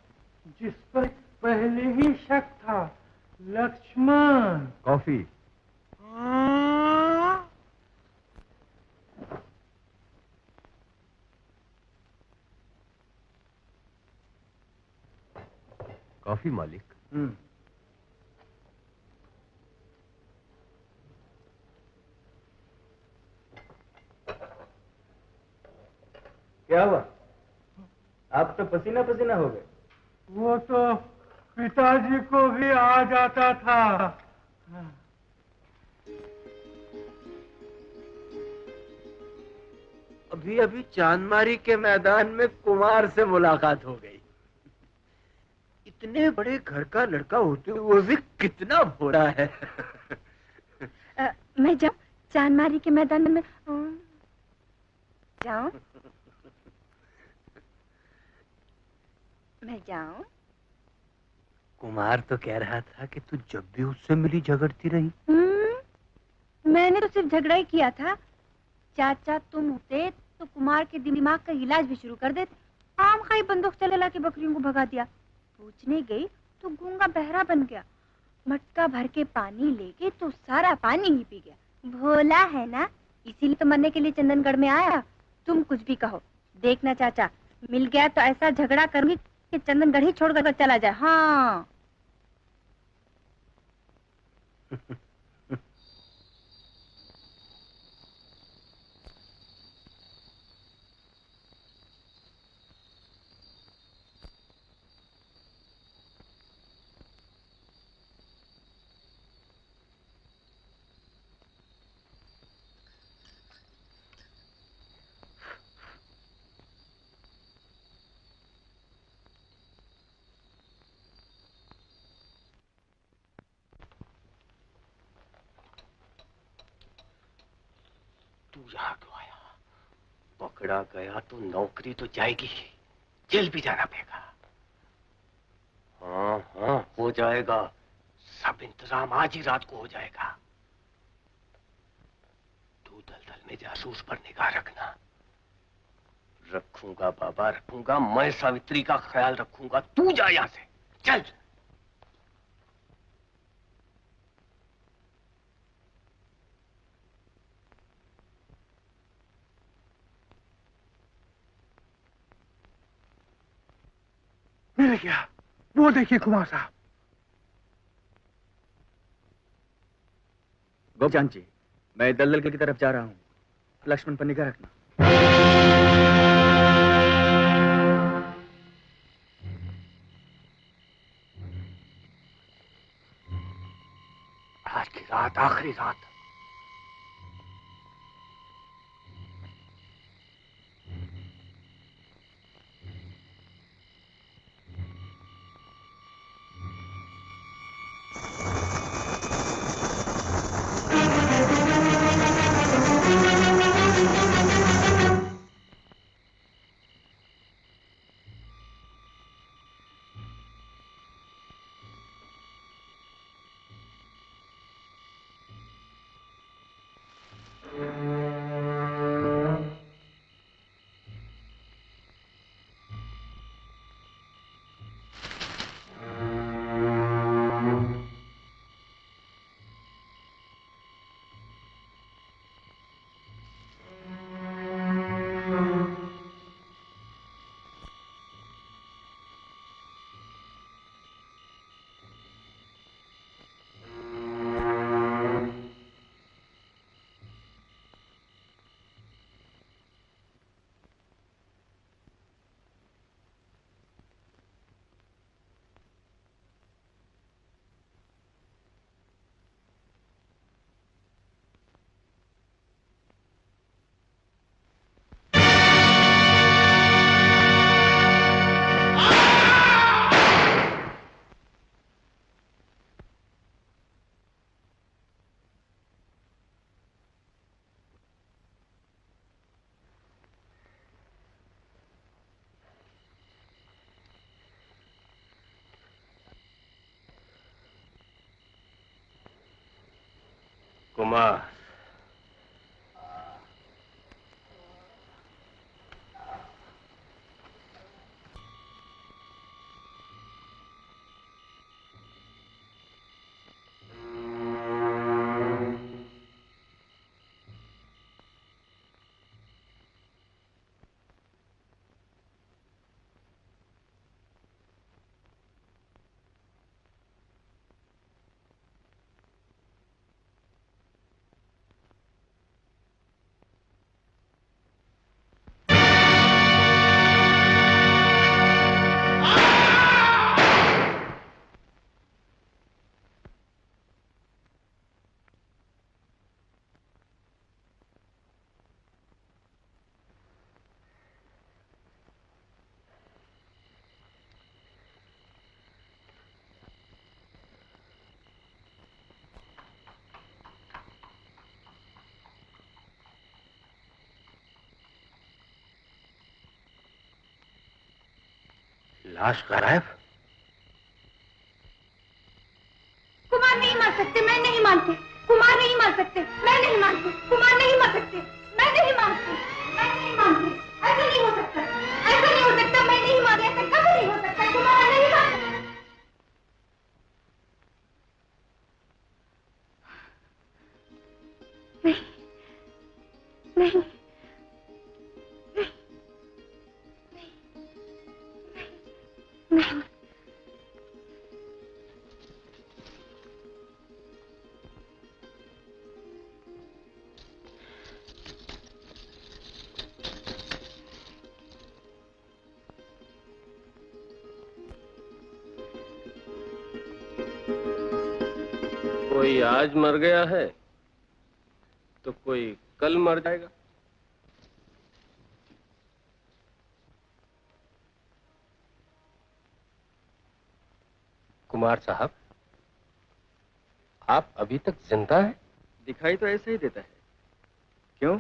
जिस पर पहले ही शक था, लक्ष्मण। कॉफी। हाँ? कॉफी मालिक। क्या हुआ? आप तो पसीना पसीना हो गए। वो तो पिताजी को भी आ जाता था। अभी अभी चांदमारी के मैदान में कुमार से मुलाकात हो गई। इतने बड़े घर का लड़का होते हुए भी कितना भोला है। मैं जाऊं चांदमारी के मैदान में? जाऊं? मैं जाऊं? कुमार तो कह रहा था कि तू जब भी उससे मिली झगड़ती रही। मैंने तो सिर्फ झगड़ा ही किया था। चाचा तुम होते तो कुमार के दिमाग का इलाज भी शुरू कर देते। आम खाई बंदूक चला के बकरियों को भगा दिया। पूछने गई तो गूंगा बहरा बन गया। मटका भर के पानी लेके तो सारा पानी ही पी गया। भोला है ना, इसीलिए तो मरने के लिए चंदनगढ़ में आया। तुम कुछ भी कहो, देखना चाचा मिल गया तो ऐसा झगड़ा करूंगी कि चंदनगढ़ ही छोड़कर चला जाए। हाँ। तू यहाँ क्यों आया? पकड़ा गया तो नौकरी तो जाएगी ही, जेल भी जाना पड़ेगा। हाँ हाँ हो जाएगा, सब इंतजाम आज ही रात को हो जाएगा। तू दलदल में जासूस पर निगाह रखना। रखूंगा बाबा रखूंगा, मैं सावित्री का ख्याल रखूंगा। तू जा यहां से, चल। मिल गया, वो देखिए कुमार साहब। गोपचांद जी, मैं दलदल की तरफ जा रहा हूँ। लक्ष्मण पर निगाह रखना। आज की रात आखिरी रात। कुमार, लाश गायब। कुमार नहीं मार सकते, मैं नहीं मानती। कुमार नहीं मार सकते, मैं नहीं मानती। कुमार नहीं मार सकते, मैं नहीं मानती। मैं नहीं मानती। ऐसा नहीं हो सकता, ऐसा नहीं हो सकता। मैं नहीं मानती, ऐसा कभी नहीं हो सकता। कुमार नहीं मार सकते। नहीं, नहीं, नहीं। कोई आज मर गया है तो कोई कल मर जाएगा। कुमार साहब, आप अभी तक जिंदा हैं? दिखाई तो ऐसा ही देता है। क्यों?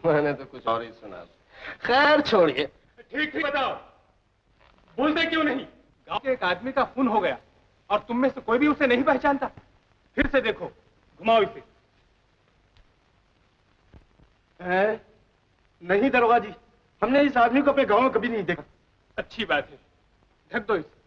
मैंने तो कुछ और ही सुना। खैर छोड़िए। ठीक ठीक बताओ, बोलते क्यों नहीं? गांव के एक आदमी का खून हो गया और तुम में से कोई भी उसे नहीं पहचानता। फिर से देखो, घुमाओ इसे। नहीं दरोगा जी, हमने इस आदमी को अपने गांव में कभी नहीं देखा। अच्छी बात है, ढक दो इसे।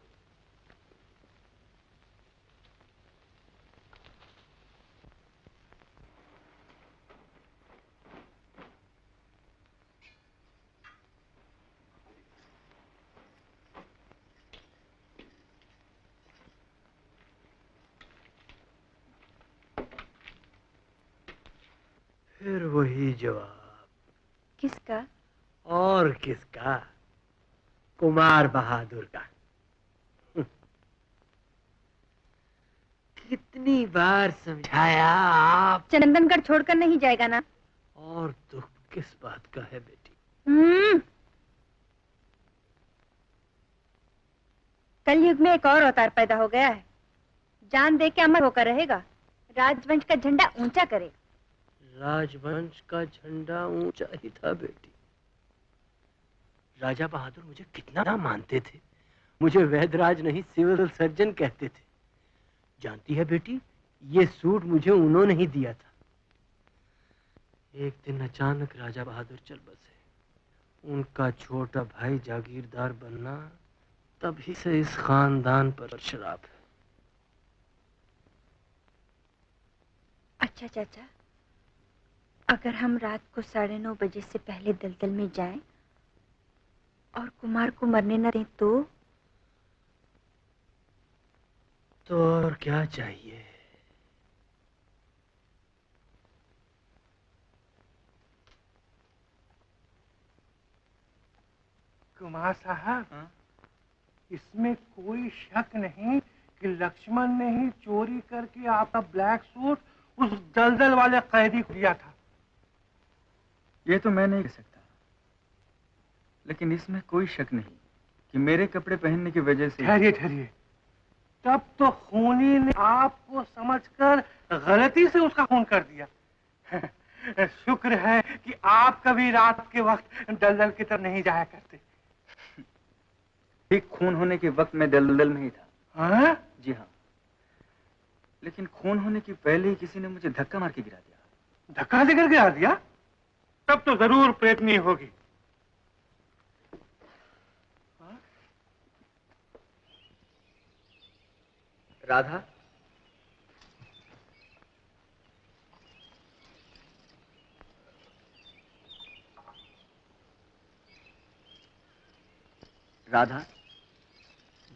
फिर वही जवाब। किसका? और किसका? कुमार बहादुर का। कितनी बार समझाया आप। चंदनगढ़ छोड़कर नहीं जाएगा ना? और दुख किस बात का है बेटी? कलयुग में एक और अवतार पैदा हो गया है। जान दे के अमर होकर रहेगा, राजवंश का झंडा ऊंचा करेगा। राजवंश का झंडा ऊंचा ही था बेटी। राजा बहादुर मुझे कितना मानते थे। मुझे वैद्यराज नहीं सिविल सर्जन कहते थे। जानती है बेटी, ये सूट मुझे उन्होंने ही दिया था। एक दिन अचानक राजा बहादुर चल बसे। उनका छोटा भाई जागीरदार बनना, तभी से इस खानदान पर शराब है। अच्छा चाचा, अगर हम रात को 9:30 बजे से पहले दलदल में जाएं और कुमार को मरने न दें तो और क्या चाहिए? कुमार साहब, इसमें कोई शक नहीं कि लक्ष्मण ने ही चोरी करके आपका ब्लैक सूट उस दलदल वाले कैदी को दिया था। ये तो मैं नहीं कह सकता, लेकिन इसमें कोई शक नहीं कि मेरे कपड़े पहनने की वजह से। ठहरिए ठहरिए, तब तो खूनी ने आपको समझकर गलती से उसका खून कर दिया। शुक्र है कि आप कभी रात के वक्त दलदल की तरफ नहीं जाया करते। ठीक खून होने के वक्त मैं दलदल में ही था। हाँ? जी हाँ, लेकिन खून होने की पहले ही किसी ने मुझे धक्का मार के गिरा दिया। धक्का देकर गिरा दिया? तब तो जरूर प्रेतनी होगी। राधा, राधा,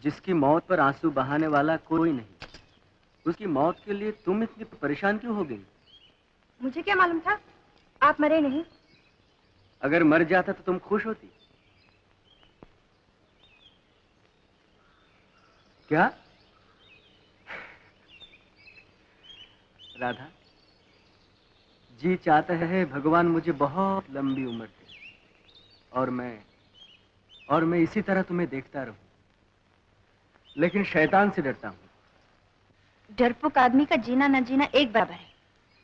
जिसकी मौत पर आंसू बहाने वाला कोई नहीं, उसकी मौत के लिए तुम इतनी परेशान क्यों हो गई? मुझे क्या मालूम था आप मरे नहीं। अगर मर जाता तो तुम खुश होती? क्या? राधा, जी चाहता है भगवान मुझे बहुत लंबी उम्र दे और मैं इसी तरह तुम्हें देखता रहूं, लेकिन शैतान से डरता हूं। डरपोक आदमी का जीना न जीना एक बराबर है।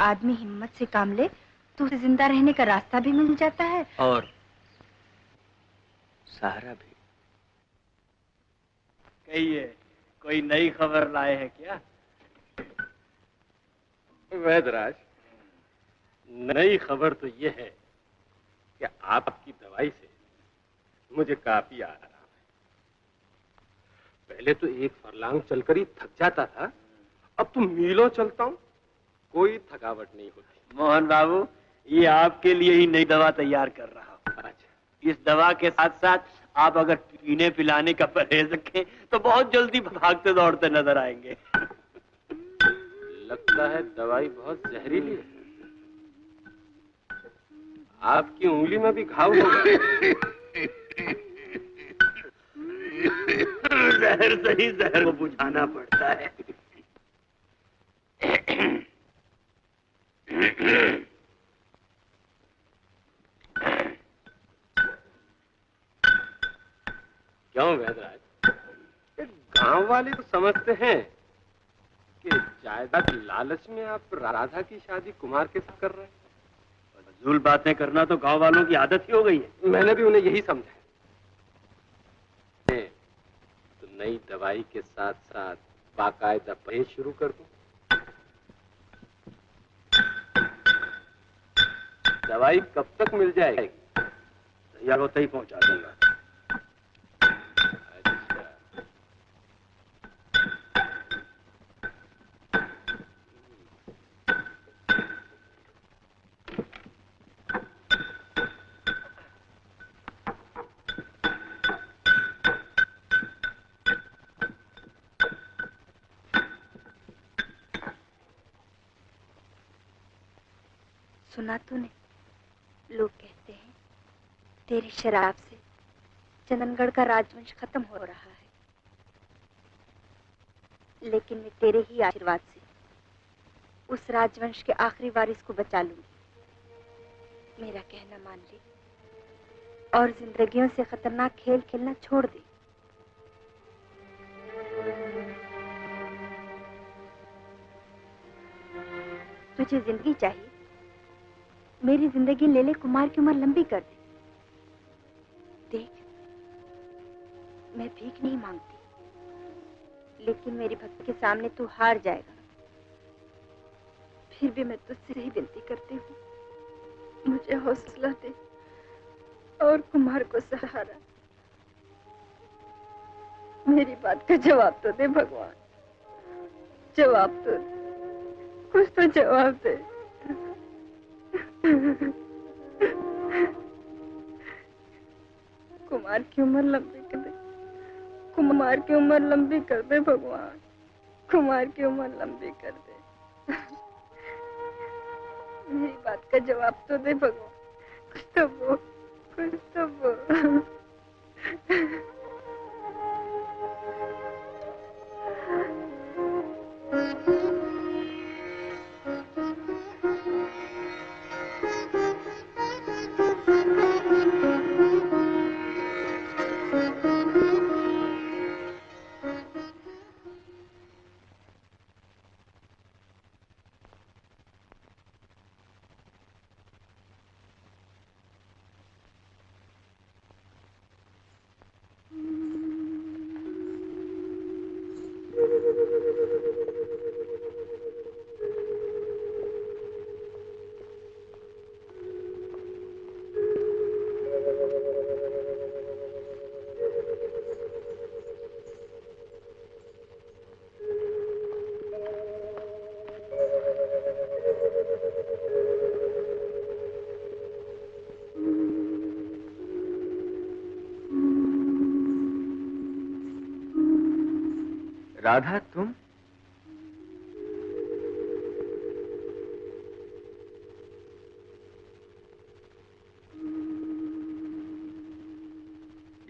आदमी हिम्मत से काम ले तो उसे जिंदा रहने का रास्ता भी मिल जाता है और सहारा भी। कहिए, कोई नई खबर लाए हैं क्या? वैदराज, नई खबर तो ये है कि आपकी दवाई से मुझे काफी आराम है। पहले तो एक फरलांग चलकर ही थक जाता था, अब तो मीलों चलता हूँ, कोई थकावट नहीं होती। मोहन बाबू, ये आपके लिए ही नई दवा तैयार कर रहा हूँ। अच्छा। इस दवा के साथ साथ आप अगर पीने पिलाने का परहेज रखें तो बहुत जल्दी भागते दौड़ते नजर आएंगे। लगता है दवाई बहुत जहरीली है। आपकी उंगली में भी घाव हो गया। जहर से ही जहर को बुझाना पड़ता है। क्यों वैदराज, गांव वाले तो समझते हैं कि जायदाद लालच में आप राधा की शादी कुमार के साथ कर रहे हैं। फजूल बातें करना तो गांव वालों की आदत ही हो गई है। मैंने भी उन्हें यही समझा। तो नई दवाई के साथ साथ बाकायदा परहेज शुरू कर दूं। दवाई कब तक मिल जाएगी? तैयार होते ही पहुंचा दूंगा। सुना तूने? लोग कहते हैं तेरी शराब से चंदनगढ़ का राजवंश खत्म हो रहा है, लेकिन मैं तेरे ही आशीर्वाद से उस राजवंश के आखिरी वारिस को बचा लूंगी। मेरा कहना मान ले और जिंदगियों से खतरनाक खेल खेलना छोड़ दे। तुझे जिंदगी चाहिए, मेरी जिंदगी ले ले, कुमार की उम्र लंबी कर दे। देख, मैं भीख नहीं मांगती, लेकिन मेरी भक्ति के सामने तू हार जाएगा। फिर भी मैं तुझसे ही विनती करती हूँ, मुझे हौसला दे और कुमार को सहारा। मेरी बात का जवाब तो दे भगवान, जवाब तो दे, कुछ तो जवाब दे। कुमार की उम्र लंबी कर दे, कुमार की उम्र लंबी कर दे भगवान, कुमार की उम्र लंबी कर दे। मेरी बात का जवाब तो दे भगवान, कुछ तो बोल, कुछ तो बोल। राधा तुम?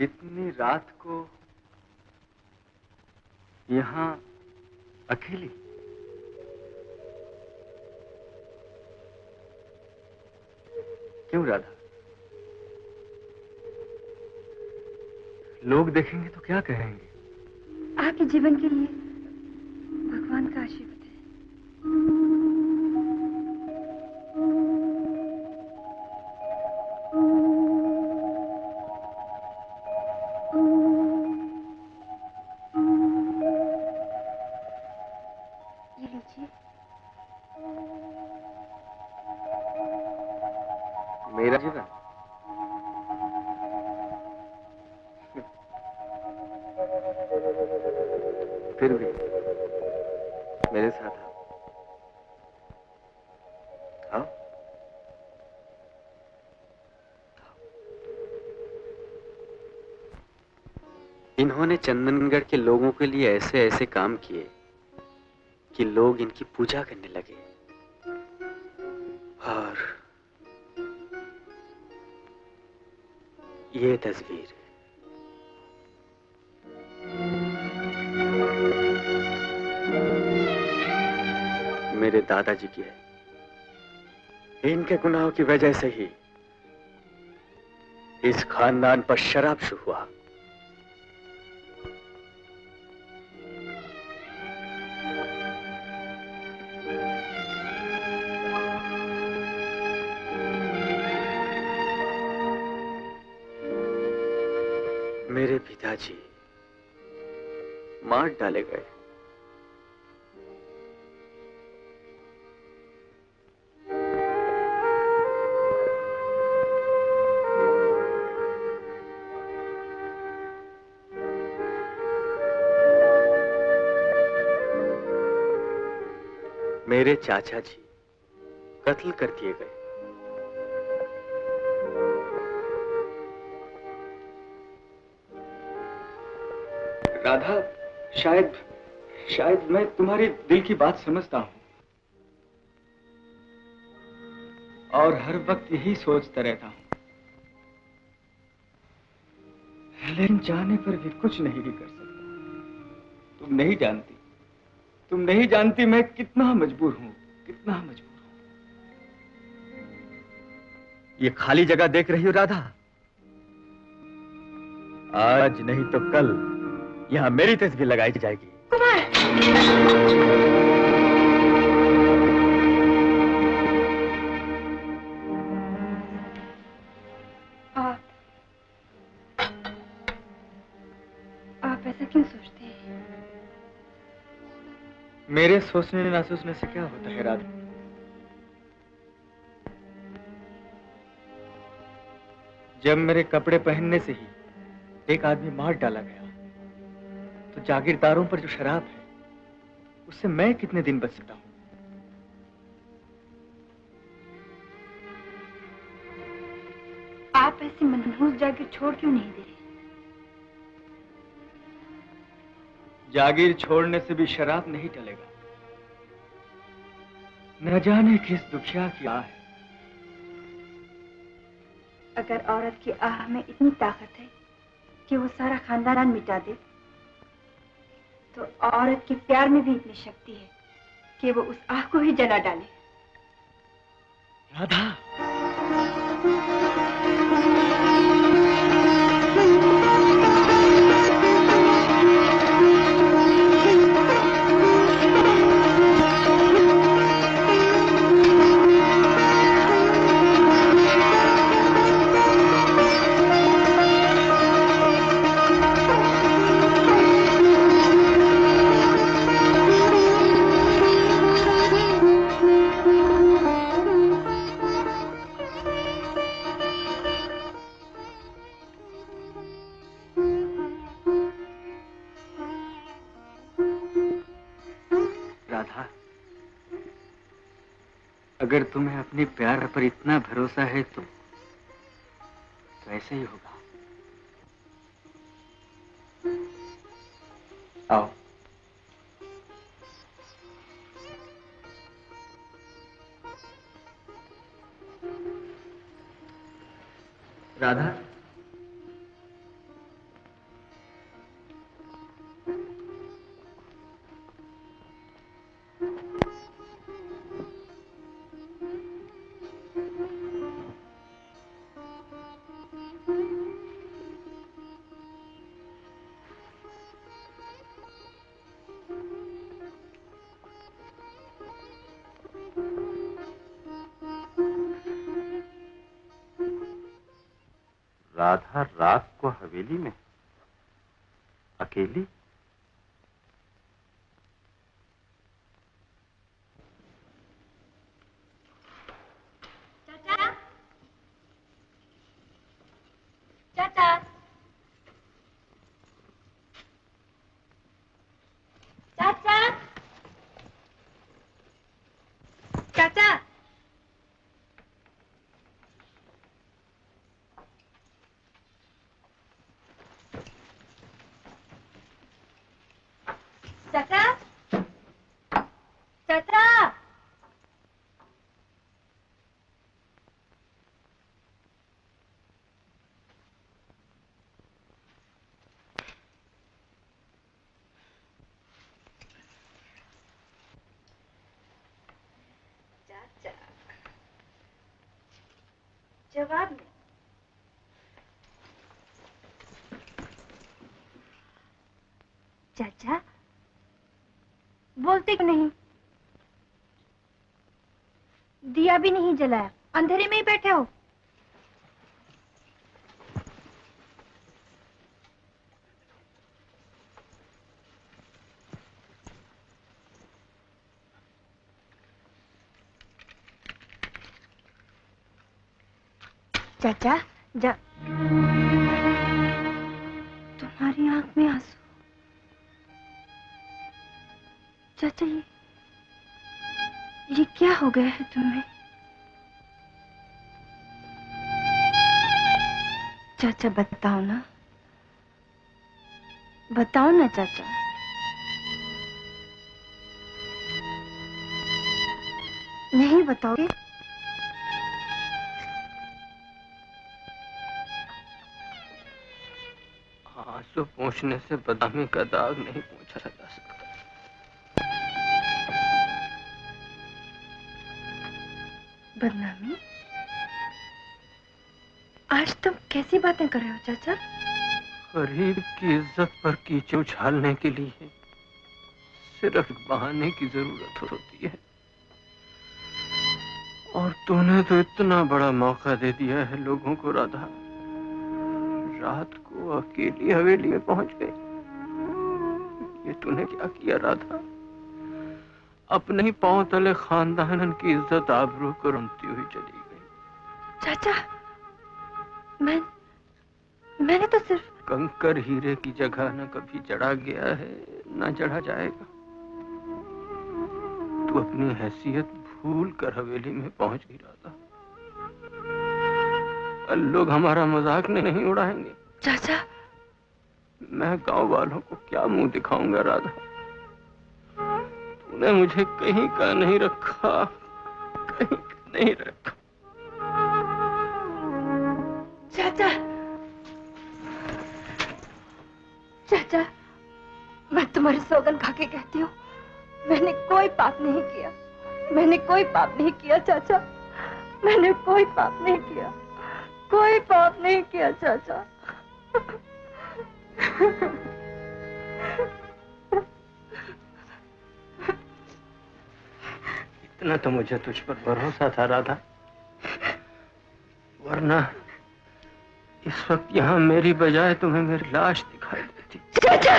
इतनी रात को यहाँ अकेली? क्यों राधा? लोग देखेंगे तो क्या कहेंगे? आपके जीवन के लिए भगवान का आशीर्वाद है। ये लीजिए। मेरा जीवन? फिर भी मेरे साथ आओ। आओ। इन्होंने चंदनगढ़ के लोगों के लिए ऐसे ऐसे काम किए कि लोग इनकी पूजा करने लगे। और ये तस्वीर मेरे दादाजी की है। इनके गुनाहों की वजह से ही इस खानदान पर शराब शुरू हुआ। मेरे पिताजी मार डाले गए। मेरे चाचा जी कत्ल कर दिए गए। राधा, शायद मैं तुम्हारे दिल की बात समझता हूं और हर वक्त यही सोचता रहता हूं, लेकिन चाहने पर भी कुछ नहीं भी कर सकता। तुम नहीं जानती मैं कितना मजबूर हूं, कितना मजबूर हूं। ये खाली जगह देख रही हो राधा? आज नहीं तो कल यहाँ मेरी तस्वीर लगाई जाएगी। आप ऐसा क्यों सोचते हैं? मेरे सोचने ना सोचने से क्या होता है राधा? जब मेरे कपड़े पहनने से ही एक आदमी मार डाला गया, तो जागीरदारों पर जो शराब है उससे मैं कितने दिन बच सकता हूं? आप ऐसी मनहूस जागीर छोड़ क्यों नहीं दे रहे? जागीर छोड़ने से भी शराब नहीं टलेगा। न जाने किस दुखिया की आह है। अगर औरत की आह में इतनी ताकत है कि वो सारा खानदान मिटा दे, तो औरत के प्यार में भी इतनी शक्ति है कि वो उस आह को ही जला डाले। राधा, अगर तुम्हें अपने प्यार पर इतना भरोसा है तो ऐसे ही होगा। आओ राधा, राधा रात को हवेली में अकेली? चाचा, चाचा, चाचा, चाचा, चाचा, चाचा, चाचा, जवाब नहीं। चाचा, बोलते क्यों नहीं? दिया भी नहीं जलाया, अंधेरे में ही बैठे हो। चाचा, तुम्हारी आंख में आंसू। चाचा, ये क्या हो गया है तुम्हें? चाचा बताओ ना, बताओ ना चाचा। नहीं बताओगे? आंसू पोंछने से बदनामी का दाग नहीं पोंछा जा सकता। बदनामी? आज तुम कैसी बातें कर रहे हो चाचा? गरीब की इज्जत पर कीचड़ उछालने के लिए सिर्फ बहाने की जरूरत होती है, और तूने तो इतना बड़ा मौका दे दिया है लोगों को। राधा रात को अकेली हवेली में पहुंच गई। ये तूने क्या किया राधा? अपने ही पांव तले खानदान की इज्जत आबरू को रमती हुई चली गई। चाचा, मैंने तो सिर्फ कंकर हीरे की जगह न कभी जड़ा गया है न जड़ा जाएगा। तू अपनी हैसियत भूल कर हवेली में पहुंच गई राधा। लोग हमारा मजाक नहीं उड़ाएंगे। चाचा, मैं गांव वालों को क्या मुंह दिखाऊंगा राधा? तूने मुझे कहीं का नहीं रखा, कहीं का नहीं रखा। चाचा, चाचा, मैं तुम्हारी सौगंध खा के कहती हूँ, मैंने कोई पाप नहीं किया। मैंने कोई पाप नहीं किया चाचा, मैंने कोई पाप नहीं किया, कोई पाप नहीं किया चाचा। इतना तो मुझे तुझ पर भरोसा था राधा, वरना इस वक्त यहाँ मेरी बजाय तुम्हें मेरी लाश दिखाई देती। चाचा!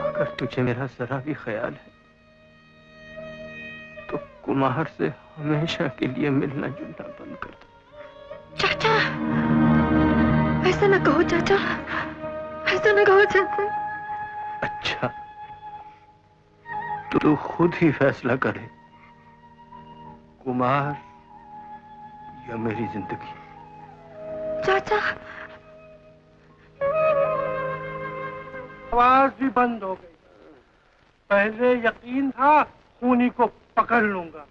अगर तुझे मेरा जरा भी ख्याल है तो कुमार से हमेशा के लिए मिलना जुलना बंद कर दो। चाचा, ऐसा ना कहो चाचा, ऐसा ना कहो चाचा। अच्छा, तू खुद ही फैसला करे, कुमार या मेरी जिंदगी। चाचा, आवाज भी बंद हो गई। पहले यकीन था खूनी को पकड़ लूंगा,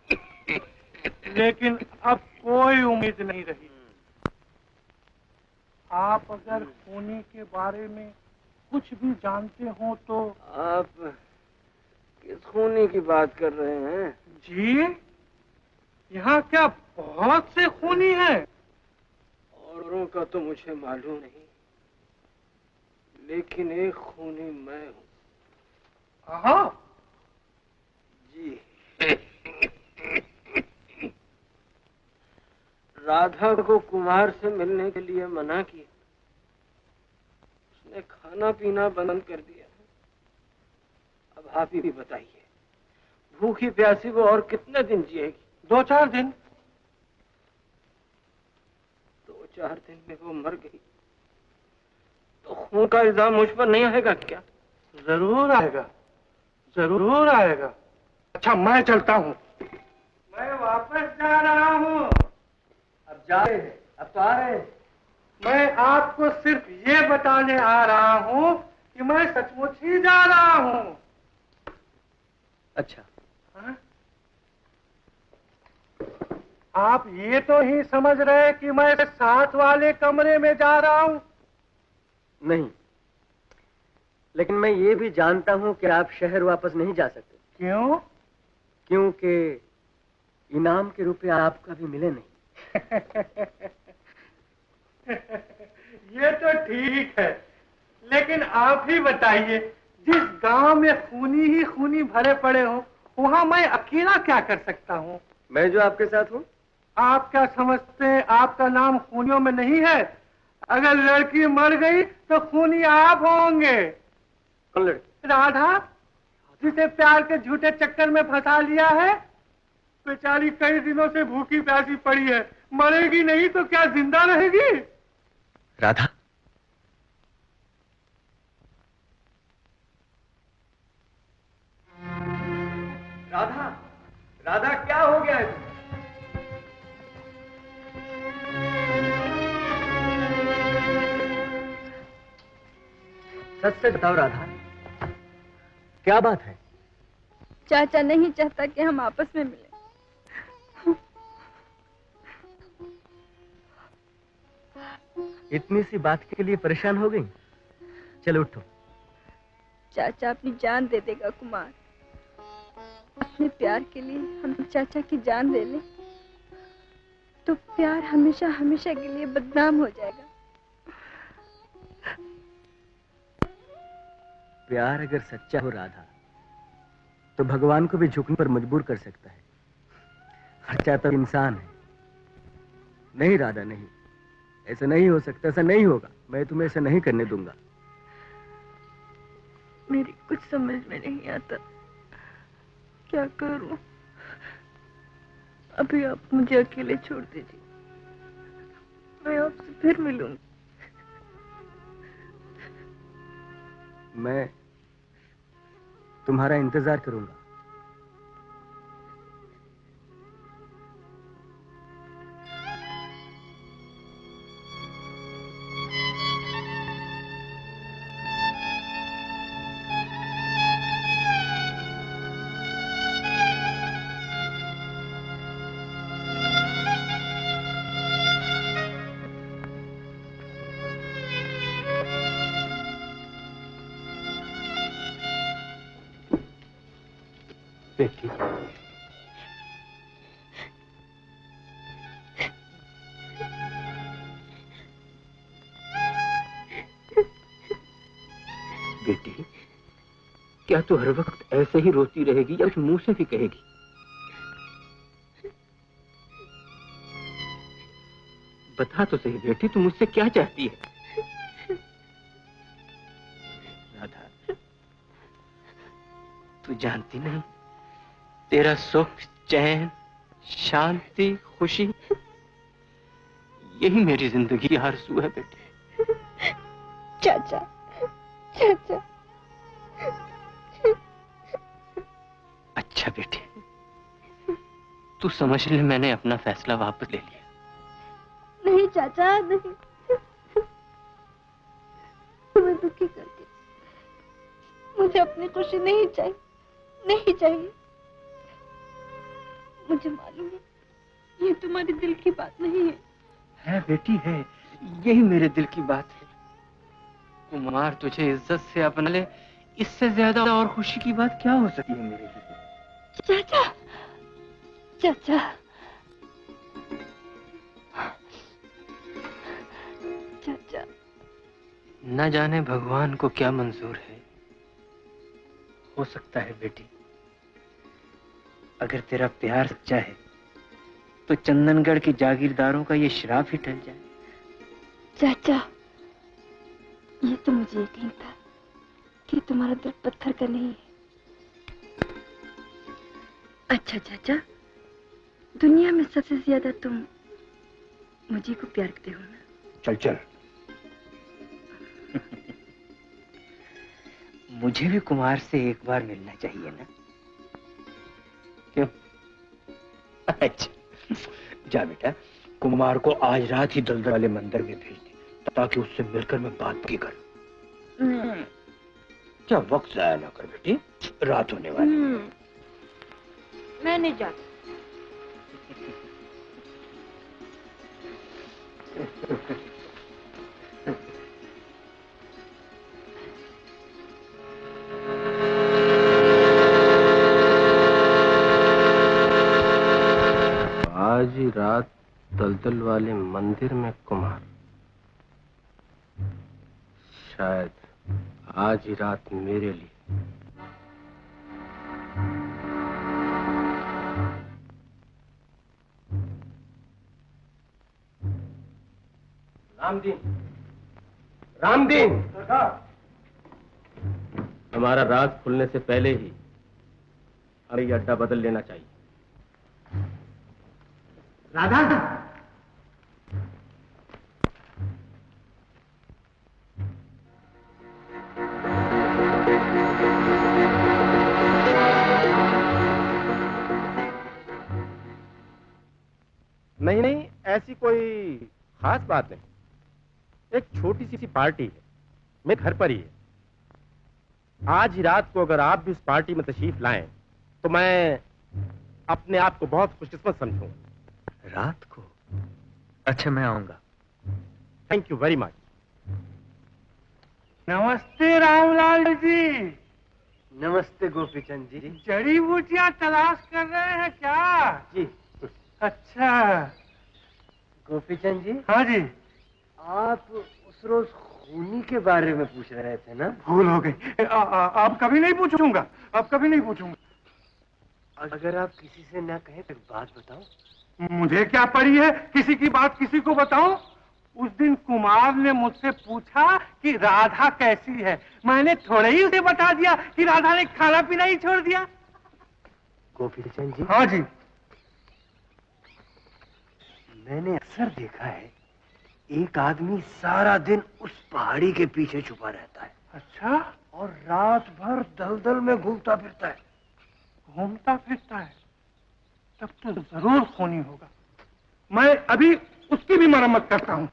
लेकिन अब कोई उम्मीद नहीं रही। आप अगर खूनी के बारे में कुछ भी जानते हो तो। आप किस खूनी की बात कर रहे हैं? जी, यहाँ क्या बहुत से खूनी हैं? औरों का तो मुझे मालूम नहीं, लेकिन एक खूनी मैं हूँ। हाँ जी। राधा को कुमार से मिलने के लिए मना किया, उसने खाना पीना बंद कर दिया। अब आप ही बताइए, भूखी प्यासी वो और कितने दिन जिएगी? 2-4 दिन। 2-4 दिन में वो मर गई तो खून का इल्जाम मुझ पर नहीं आएगा क्या? जरूर आएगा, जरूर आएगा। अच्छा, मैं चलता हूँ। मैं वापस जा रहा हूँ। अब जा रहे हैं, अब तो आ रहे हैं। मैं आपको सिर्फ ये बताने आ रहा हूँ कि मैं सचमुच ही जा रहा हूँ। अच्छा। हाँ? आप ये तो ही समझ रहे कि मैं साथ वाले कमरे में जा रहा हूँ? नहीं, लेकिन मैं ये भी जानता हूँ कि आप शहर वापस नहीं जा सकते। क्यों? क्योंकि इनाम के रुपए आपका भी मिले नहीं। ये तो ठीक है, लेकिन आप ही बताइए, जिस गांव में खूनी ही खूनी भरे पड़े हो, वहां मैं अकेला क्या कर सकता हूँ? मैं जो आपके साथ हूँ। आप क्या समझते हैं आपका नाम खूनियों में नहीं है? अगर लड़की मर गई तो खूनी आप होंगे। कौन लड़की? राधा, जिसे प्यार के झूठे चक्कर में फंसा लिया है। बेचारी कई दिनों से भूखी प्यासी पड़ी है, मरेगी नहीं तो क्या जिंदा रहेगी? राधा? राधा, राधा क्या हो गया है? सच सच बताओ राधा, क्या बात है? चाचा नहीं चाहता कि हम आपस में मिलें। इतनी सी बात के लिए परेशान हो गई? चलो उठो। चाचा अपनी जान दे देगा कुमार। अपने प्यार के लिए हम चाचा की जान ले लें तो प्यार हमेशा हमेशा के लिए बदनाम हो जाएगा। प्यार अगर सच्चा हो राधा, तो भगवान को भी झुकने पर मजबूर कर सकता है। सच्चा तो इंसान है। नहीं राधा, नहीं, ऐसा नहीं हो सकता, ऐसा नहीं होगा। मैं तुम्हें ऐसा नहीं करने दूंगा। मेरी कुछ समझ में नहीं आता, क्या करूं? अभी आप मुझे अकेले छोड़ दीजिए, मैं आपसे फिर मिलूंगी। मैं तुम्हारा इंतजार करूंगा। बेटी, बेटी, क्या तू हर वक्त ऐसे ही रोती रहेगी या मुंह से भी कहेगी? बता तो सही बेटी, तू मुझसे क्या चाहती है? राधा, तू जानती नहीं, तेरा सुख, चैन, शांति, खुशी, यही मेरी जिंदगी की आरज़ू है बेटी। चाचा, चाचा। अच्छा बेटी, तू समझ ले, मैंने अपना फैसला वापस ले लिया। नहीं चाचा, नहीं। तुम्हें दुखी करके मुझे अपनी खुशी नहीं चाहिए, नहीं चाहिए। मुझे मालूम है ये तुम्हारे दिल की बात नहीं है बेटी है, यही मेरे दिल की बात है। कुमार तुझे इज्जत से अपना ले, इससे ज्यादा और खुशी की बात क्या हो सकती है मेरे लिए। चाचा, चाचा, चाचा, न जाने भगवान को क्या मंजूर है। हो सकता है बेटी, अगर तेरा प्यार सच्चा है तो चंदनगढ़ के जागीरदारों का ये श्राप ही टल जाए। चाचा, ये तो मुझे यकीन था कि तुम्हारा दिल पत्थर का नहीं है। अच्छा चाचा, दुनिया में सबसे ज्यादा तुम मुझे को प्यार करते हो ना? चल चल। मुझे भी कुमार से एक बार मिलना चाहिए ना, क्यों? अच्छा, जा बेटा, कुमार को आज रात ही दलदल वाले मंदिर में भेज दे, ताकि उससे मिलकर मैं बात की करूं। क्या वक्त जाया ना कर बेटी, रात होने वाली है। मैं नहीं जाती। आज ही रात दलदल वाले मंदिर में कुमार, शायद आज ही रात मेरे लिए। रामदीन, रामदीन, हमारा राज खुलने से पहले ही हमें ये अड्डा बदल लेना चाहिए। राधा, नहीं नहीं, ऐसी कोई खास बात नहीं। एक छोटी सी पार्टी है, मेरे घर पर ही है। आज ही रात को अगर आप भी उस पार्टी में तशरीफ लाएं तो मैं अपने आप को बहुत खुशकिस्मत समझूंगा। रात को? अच्छा, मैं आऊंगा। Thank you very much. नमस्ते रामलाल जी। नमस्ते गोपीचंद जी। जड़ी बूटियां तलाश कर रहे हैं क्या? जी। अच्छा गोपीचंद जी। हाँ जी। आप उस रोज खूनी के बारे में पूछ रहे थे ना? भूल हो गई। अब कभी नहीं पूछूंगा, अब कभी नहीं पूछूंगा। अगर आप किसी से ना कहें तो बात बताओ। मुझे क्या पड़ी है किसी की बात किसी को बताऊं? उस दिन कुमार ने मुझसे पूछा कि राधा कैसी है, मैंने थोड़े ही उसे बता दिया कि राधा ने खाना पीना ही छोड़ दिया। गोपीचंद जी। हाँ जी। मैंने अक्सर देखा है, एक आदमी सारा दिन उस पहाड़ी के पीछे छुपा रहता है। अच्छा? और रात भर दलदल में घूमता फिरता है। घूमता फिरता है? तब तो जरूर खूनी होगा। मैं अभी उसकी भी मरम्मत करता हूँ।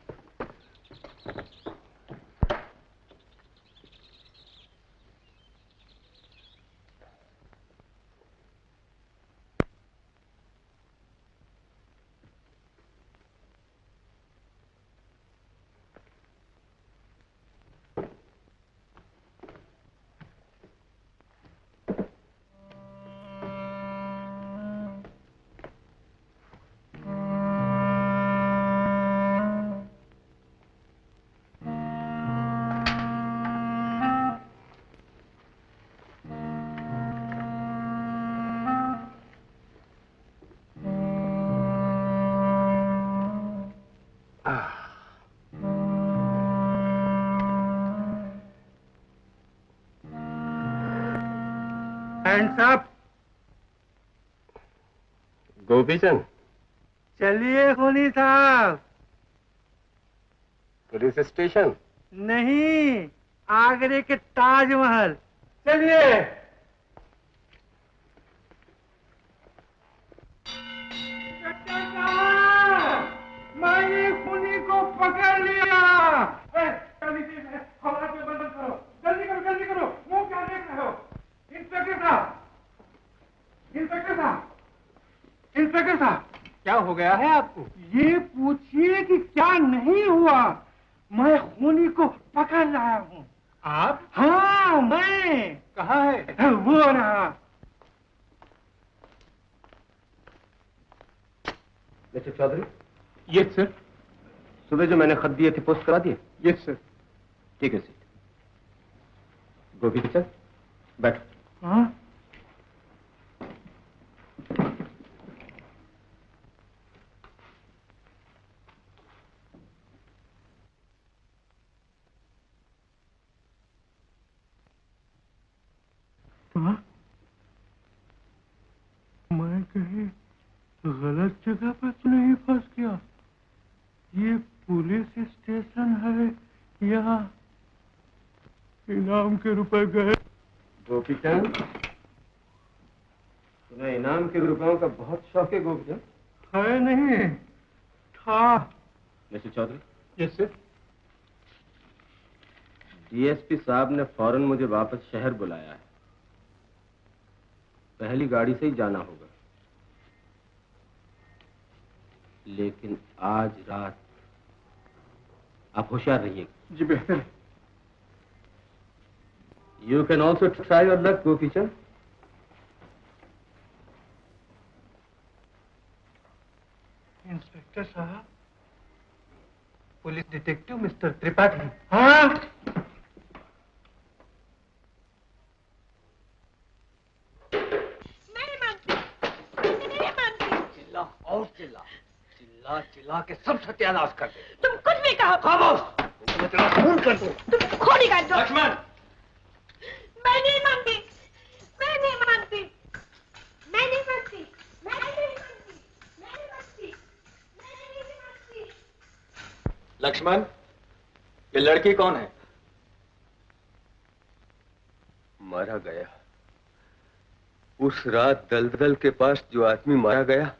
Hands up. गोपीचंद। चलिए खूनी साहब। Police station? नहीं, आगरे के ताजमहल। चलिए। मैंने खूनी को पकड़ लिया। जल्दी से हवा पे बंद करो, जल्दी करो, जल्दी करो। मुंह क्या देख रहे हो? इंस्पेक्टर साहब, इंस्पेक्टर साहब, इंस्पेक्टर साहब, क्या हो गया है आपको? ये पूछिए कि क्या नहीं हुआ। मैं खूनी को पकड़ लाया हूँ। आप? हाँ, मैं। कहाँ है? वो रहा। मिस्टर चौधरी। Yes sir. सुबह जो मैंने खत दिए थे पोस्ट करा दिए? Yes sir. ठीक है सीट। गोपी किचन बैठो। हाँ? मैं कहीं गलत जगह पर तो नहीं फंस गया? ये पुलिस स्टेशन है या इनाम के रुपए गए? गोपीचंद, तुम्हें इनाम के रुपयों का बहुत शौक है गोपीचंद? है नहीं, था। Mister Chaudhary. Yes sir. DSP साहब ने फौरन मुझे वापस शहर बुलाया है। पहली गाड़ी से ही जाना होगा, लेकिन आज रात आप होशियार रहिएगा। जी बेहतर है। You can also try your luck Gopichand. Inspector साहब, पुलिस डिटेक्टिव मिस्टर त्रिपाठी। हाँ? चिल्ला चिल्ला के सब सत्यानाश कर दे। तुम कुछ भी कहो। खामोश। तुम तेरा खून कर दो। तुम खोली कर दो। लक्ष्मण। मैं नहीं मानती। मैं नहीं मानती। मैं नहीं मानती। मैं नहीं मानती। मैं नहीं मानती। मैं नहीं मानती। लक्ष्मण, ये लड़की कौन है? मारा गया। उस रात दलदल के पास जो आदमी मारा गया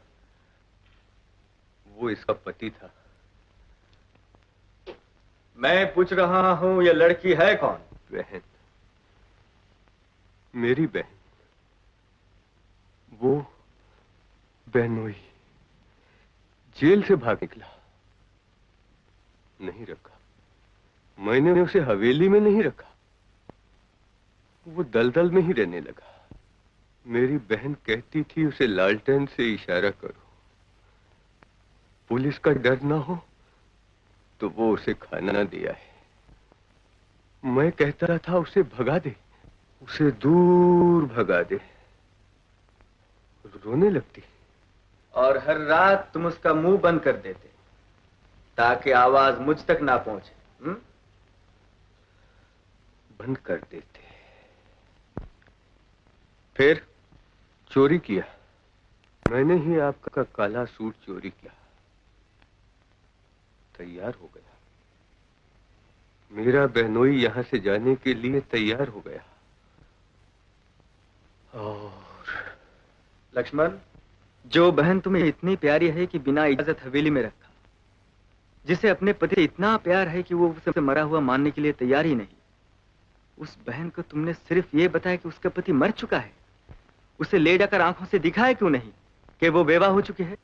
वो इसका पति था। मैं पूछ रहा हूं ये लड़की है कौन? बहन, मेरी बहन। वो बहनोई जेल से भाग निकला। नहीं रखा, मैंने उसे हवेली में नहीं रखा, वो दलदल में ही रहने लगा। मेरी बहन कहती थी उसे लालटेन से इशारा करो, पुलिस का डर ना हो तो वो उसे खाना दिया है। मैं कहता था उसे भगा दे, उसे दूर भगा दे। रोने लगती और हर रात तुम उसका मुंह बंद कर देते ताकि आवाज मुझ तक ना पहुंचे। बंद कर देते। फिर चोरी किया। मैंने ही आपका काला सूट चोरी किया। तैयार हो गया। मेरा बहनोई यहां से जाने के लिए तैयार हो गया। और लक्ष्मण, जो बहन तुम्हें इतनी प्यारी है कि बिना इजाजत हवेली में रखा, जिसे अपने पति से इतना प्यार है कि वो उसे मरा हुआ मानने के लिए तैयार ही नहीं, उस बहन को तुमने सिर्फ ये बताया कि उसका पति मर चुका है, उसे ले जाकर आंखों से दिखाया क्यों नहीं कि वो बेवा हो चुकी है?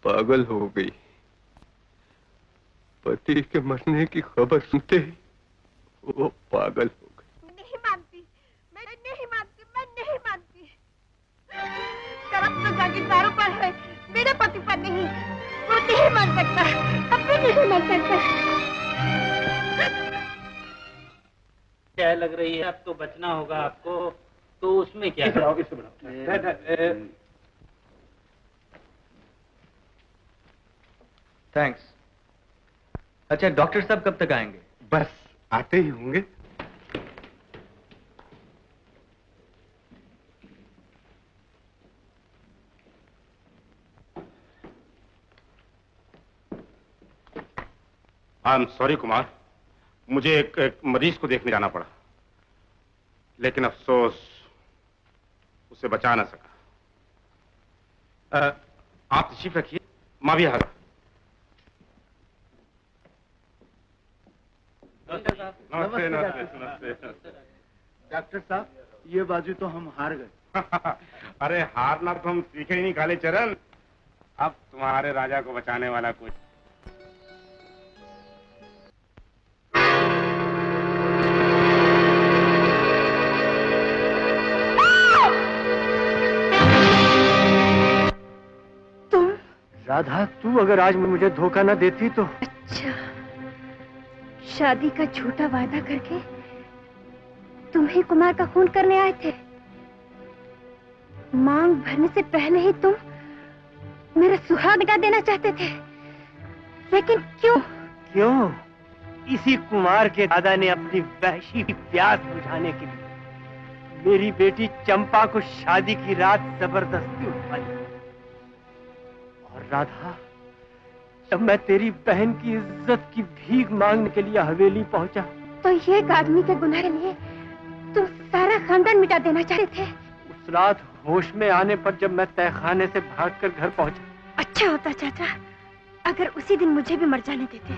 पागल हो गई। पति के मरने की खबर सुनते ही वो पागल हो गई। मैं नहीं मानती। मैं नहीं मानती। मैं नहीं मानती। शर्म तो जागीरदारों पर है, मेरे पति पर नहीं। वो नहीं मान सकता। अब भी नहीं मान सकता। क्या लग रही है? अब तो बचना होगा आपको। तो उसमें क्या? थैंक्स। अच्छा, डॉक्टर साहब कब तक आएंगे? बस आते ही होंगे। आई एम सॉरी कुमार, मुझे एक मरीज को देखने जाना पड़ा, लेकिन अफसोस उसे बचा ना सका। आप तशरीफ रखिए, माँ भी हाजिर। नमस्ते नमस्ते नमस्ते। डॉक्टर साहब, ये बाजू तो हम हार गए। अरे हारना तो हम सीखे ही नहीं काले चरण। अब तुम्हारे राजा को बचाने वाला कुछ राधा, तू अगर आज मुझे धोखा न देती तो। अच्छा, शादी का झूठा वादा करके तुम ही कुमार का खून करने आए थे। मांग भरने से पहले ही तुम मेरा सुहाग मिटा देना चाहते थे, लेकिन क्यों? क्यों? इसी कुमार के दादा ने अपनी वहशी की प्यास बुझाने के लिए मेरी बेटी चंपा को शादी की रात जबरदस्ती उठवा लिया। और राधा, जब मैं तेरी बहन की इज्जत की भीख मांगने के लिए हवेली पहुंचा तो ये एक आदमी के गुनाह के लिए तुम सारा खानदान मिटा देना चाहते थे। उस रात होश में आने पर जब मैं तहखाने से भागकर घर पहुंचा। अच्छा होता चाचा, अगर उसी दिन मुझे भी मर जाने देते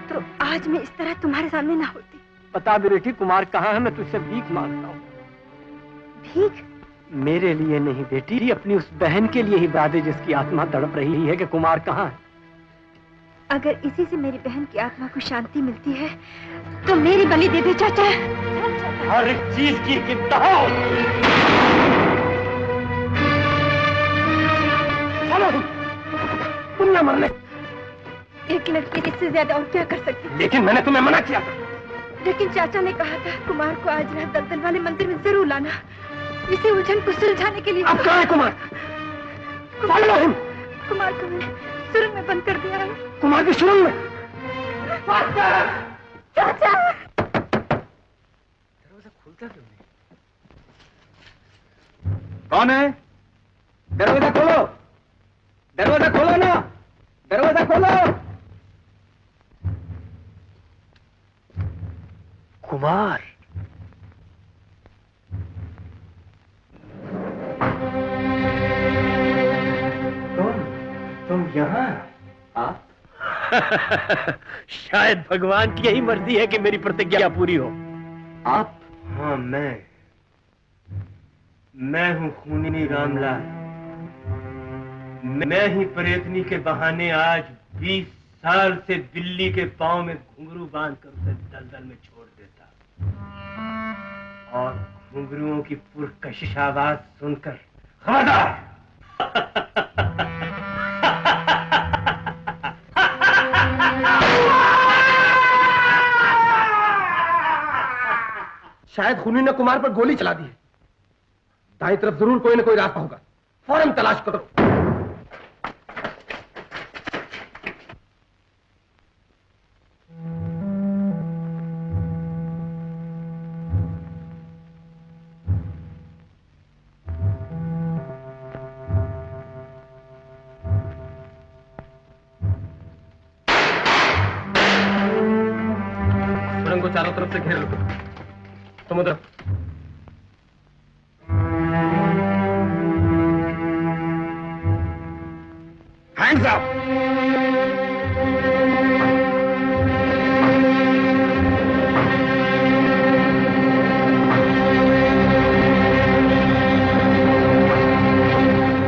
तो आज मैं इस तरह तुम्हारे सामने ना होती। बता बेटी, कुमार कहाँ है? मैं तुझसे भीख मांगता हूँ। भीख? मेरे लिए नहीं बेटी, अपनी उस बहन के लिए ही बता दे जिसकी आत्मा तड़प रही है कि कुमार कहाँ है। अगर इसी से मेरी बहन की आत्मा को शांति मिलती है तो मेरी बलि दे दे चाचा। हर एक चीज की कीमत हो। चलो दुनिया मरने। एक लड़की इससे ज्यादा और क्या कर सकती? लेकिन मैंने तुम्हें मना किया था। लेकिन चाचा ने कहा था कुमार को आज रात दलदल वाले मंदिर में जरूर लाना, इसी उलझन को सुलझाने के लिए। अब कहाँ है कुमार? कुमार को मैंने सुरंग में बंद कर दिया है। कुमार की सुरंग में? चाचा! दरवाजा खुलता क्यों नहीं? कौन है? दरवाजा खोलो, दरवाजा खोलो ना, दरवाजा खोलो। कुमार, तुम यहाँ? आप? शायद भगवान की यही मर्जी है कि मेरी प्रतिज्ञा पूरी हो। आप? हाँ, मैं हूँ खूनी रामलाल। मैं ही प्रेतनी के बहाने आज 20 साल से बिल्ली के पांव में घुंघरू बांधकर उसे दलदल में छोड़ देता, और घुंघरुओं की पुरकशिश आवाज सुनकर खबरदार। शायद खूनी ने कुमार पर गोली चला दी है। दाईं तरफ जरूर कोई ना कोई रास्ता होगा, फौरन तलाश करो। सुरंग को चारों तरफ से घेर लो। तुम उधर। Hands up.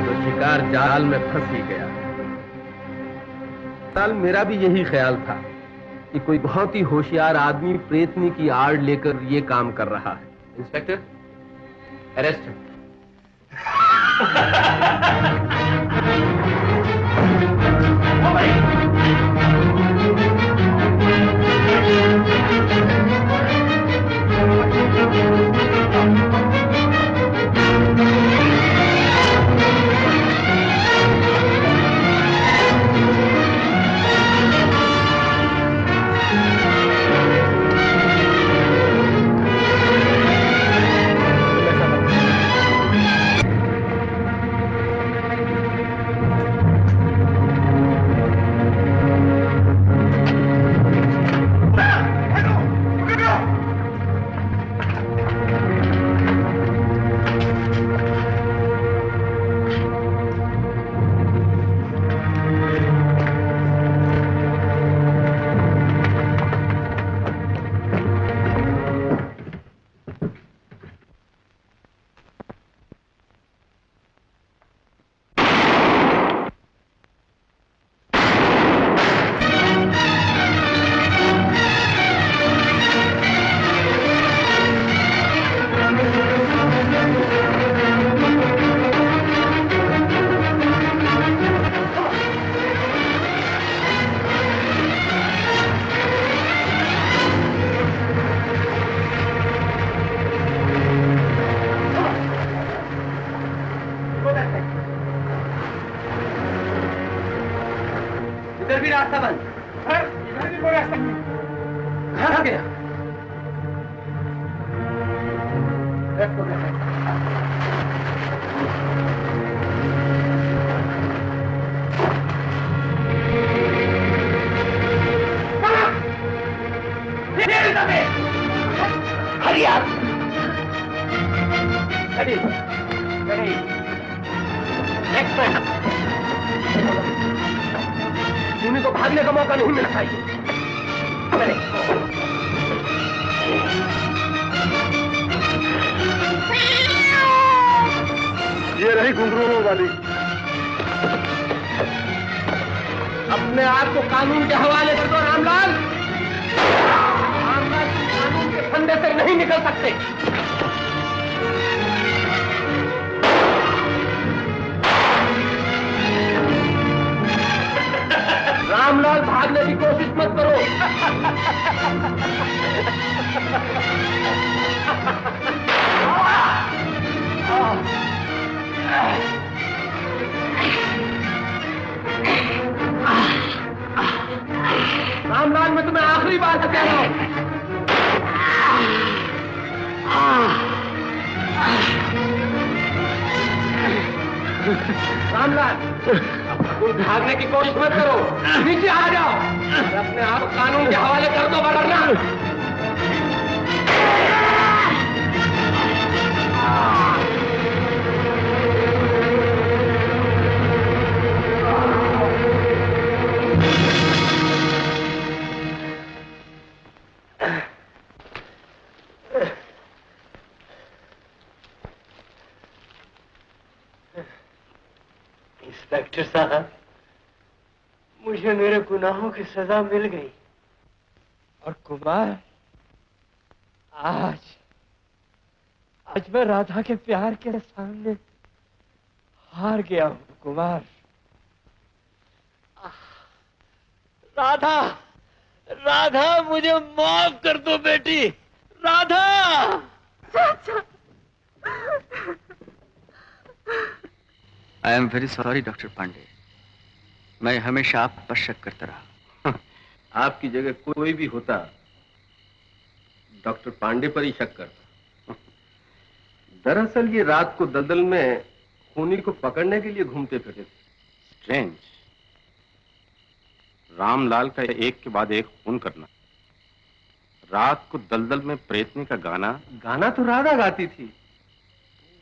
तो शिकार जाल में फंस ही गया। साल मेरा भी यही ख्याल था कि कोई बहुत ही होशियार आदमी प्रेतनी की आड़ लेकर ये काम कर रहा है। Inspector, arrest. भी रास्ता बंद। सर इधर भी कोई रास्ता नहीं। कहाँ गया? हरी आप खूनी को भागने का मौका नहीं मिलना चाहिए। ये रही घुंघरू वाली। अपने आप को कानून के हवाले कर दो रामलाल। रामलाल तुम कानून के फंदे से नहीं निकल सकते। रामलाल भागने की कोशिश मत करो। रामलाल मैं तुम्हें आखिरी बार कह रहा हूं। रामलाल तुम भागने की कोशिश मत करो, नीचे आ जाओ और अपने आप कानून के हवाले कर दो वरना इंस्पेक्टर साहब, मुझे मेरे गुनाहों की सजा मिल गई और कुमार आज मैं राधा के प्यार के सामने हार गया हूं कुमार। राधा राधा मुझे माफ कर दो बेटी। Radha I am very sorry doctor Pandey, मैं हमेशा आप पर शक करता रहा। आपकी जगह कोई भी होता डॉक्टर पांडे पर ही शक करता। दरअसल ये रात को दलदल में खूनी को पकड़ने के लिए घूमते फिरते थे। स्ट्रेंज, रामलाल का एक के बाद एक खून करना, रात को दलदल में प्रेतनी का गाना तो राधा गाती थी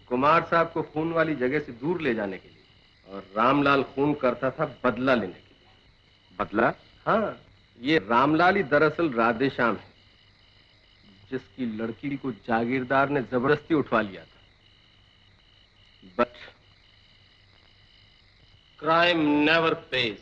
कुमार साहब को खून वाली जगह से दूर ले जाने के लिए, और रामलाल खून करता था बदला लेने के लिए। बदला? हाँ, ये रामलाल ही दरअसल राधेश्याम है जिसकी लड़की को जागीरदार ने जबरदस्ती उठवा लिया था। But crime never page.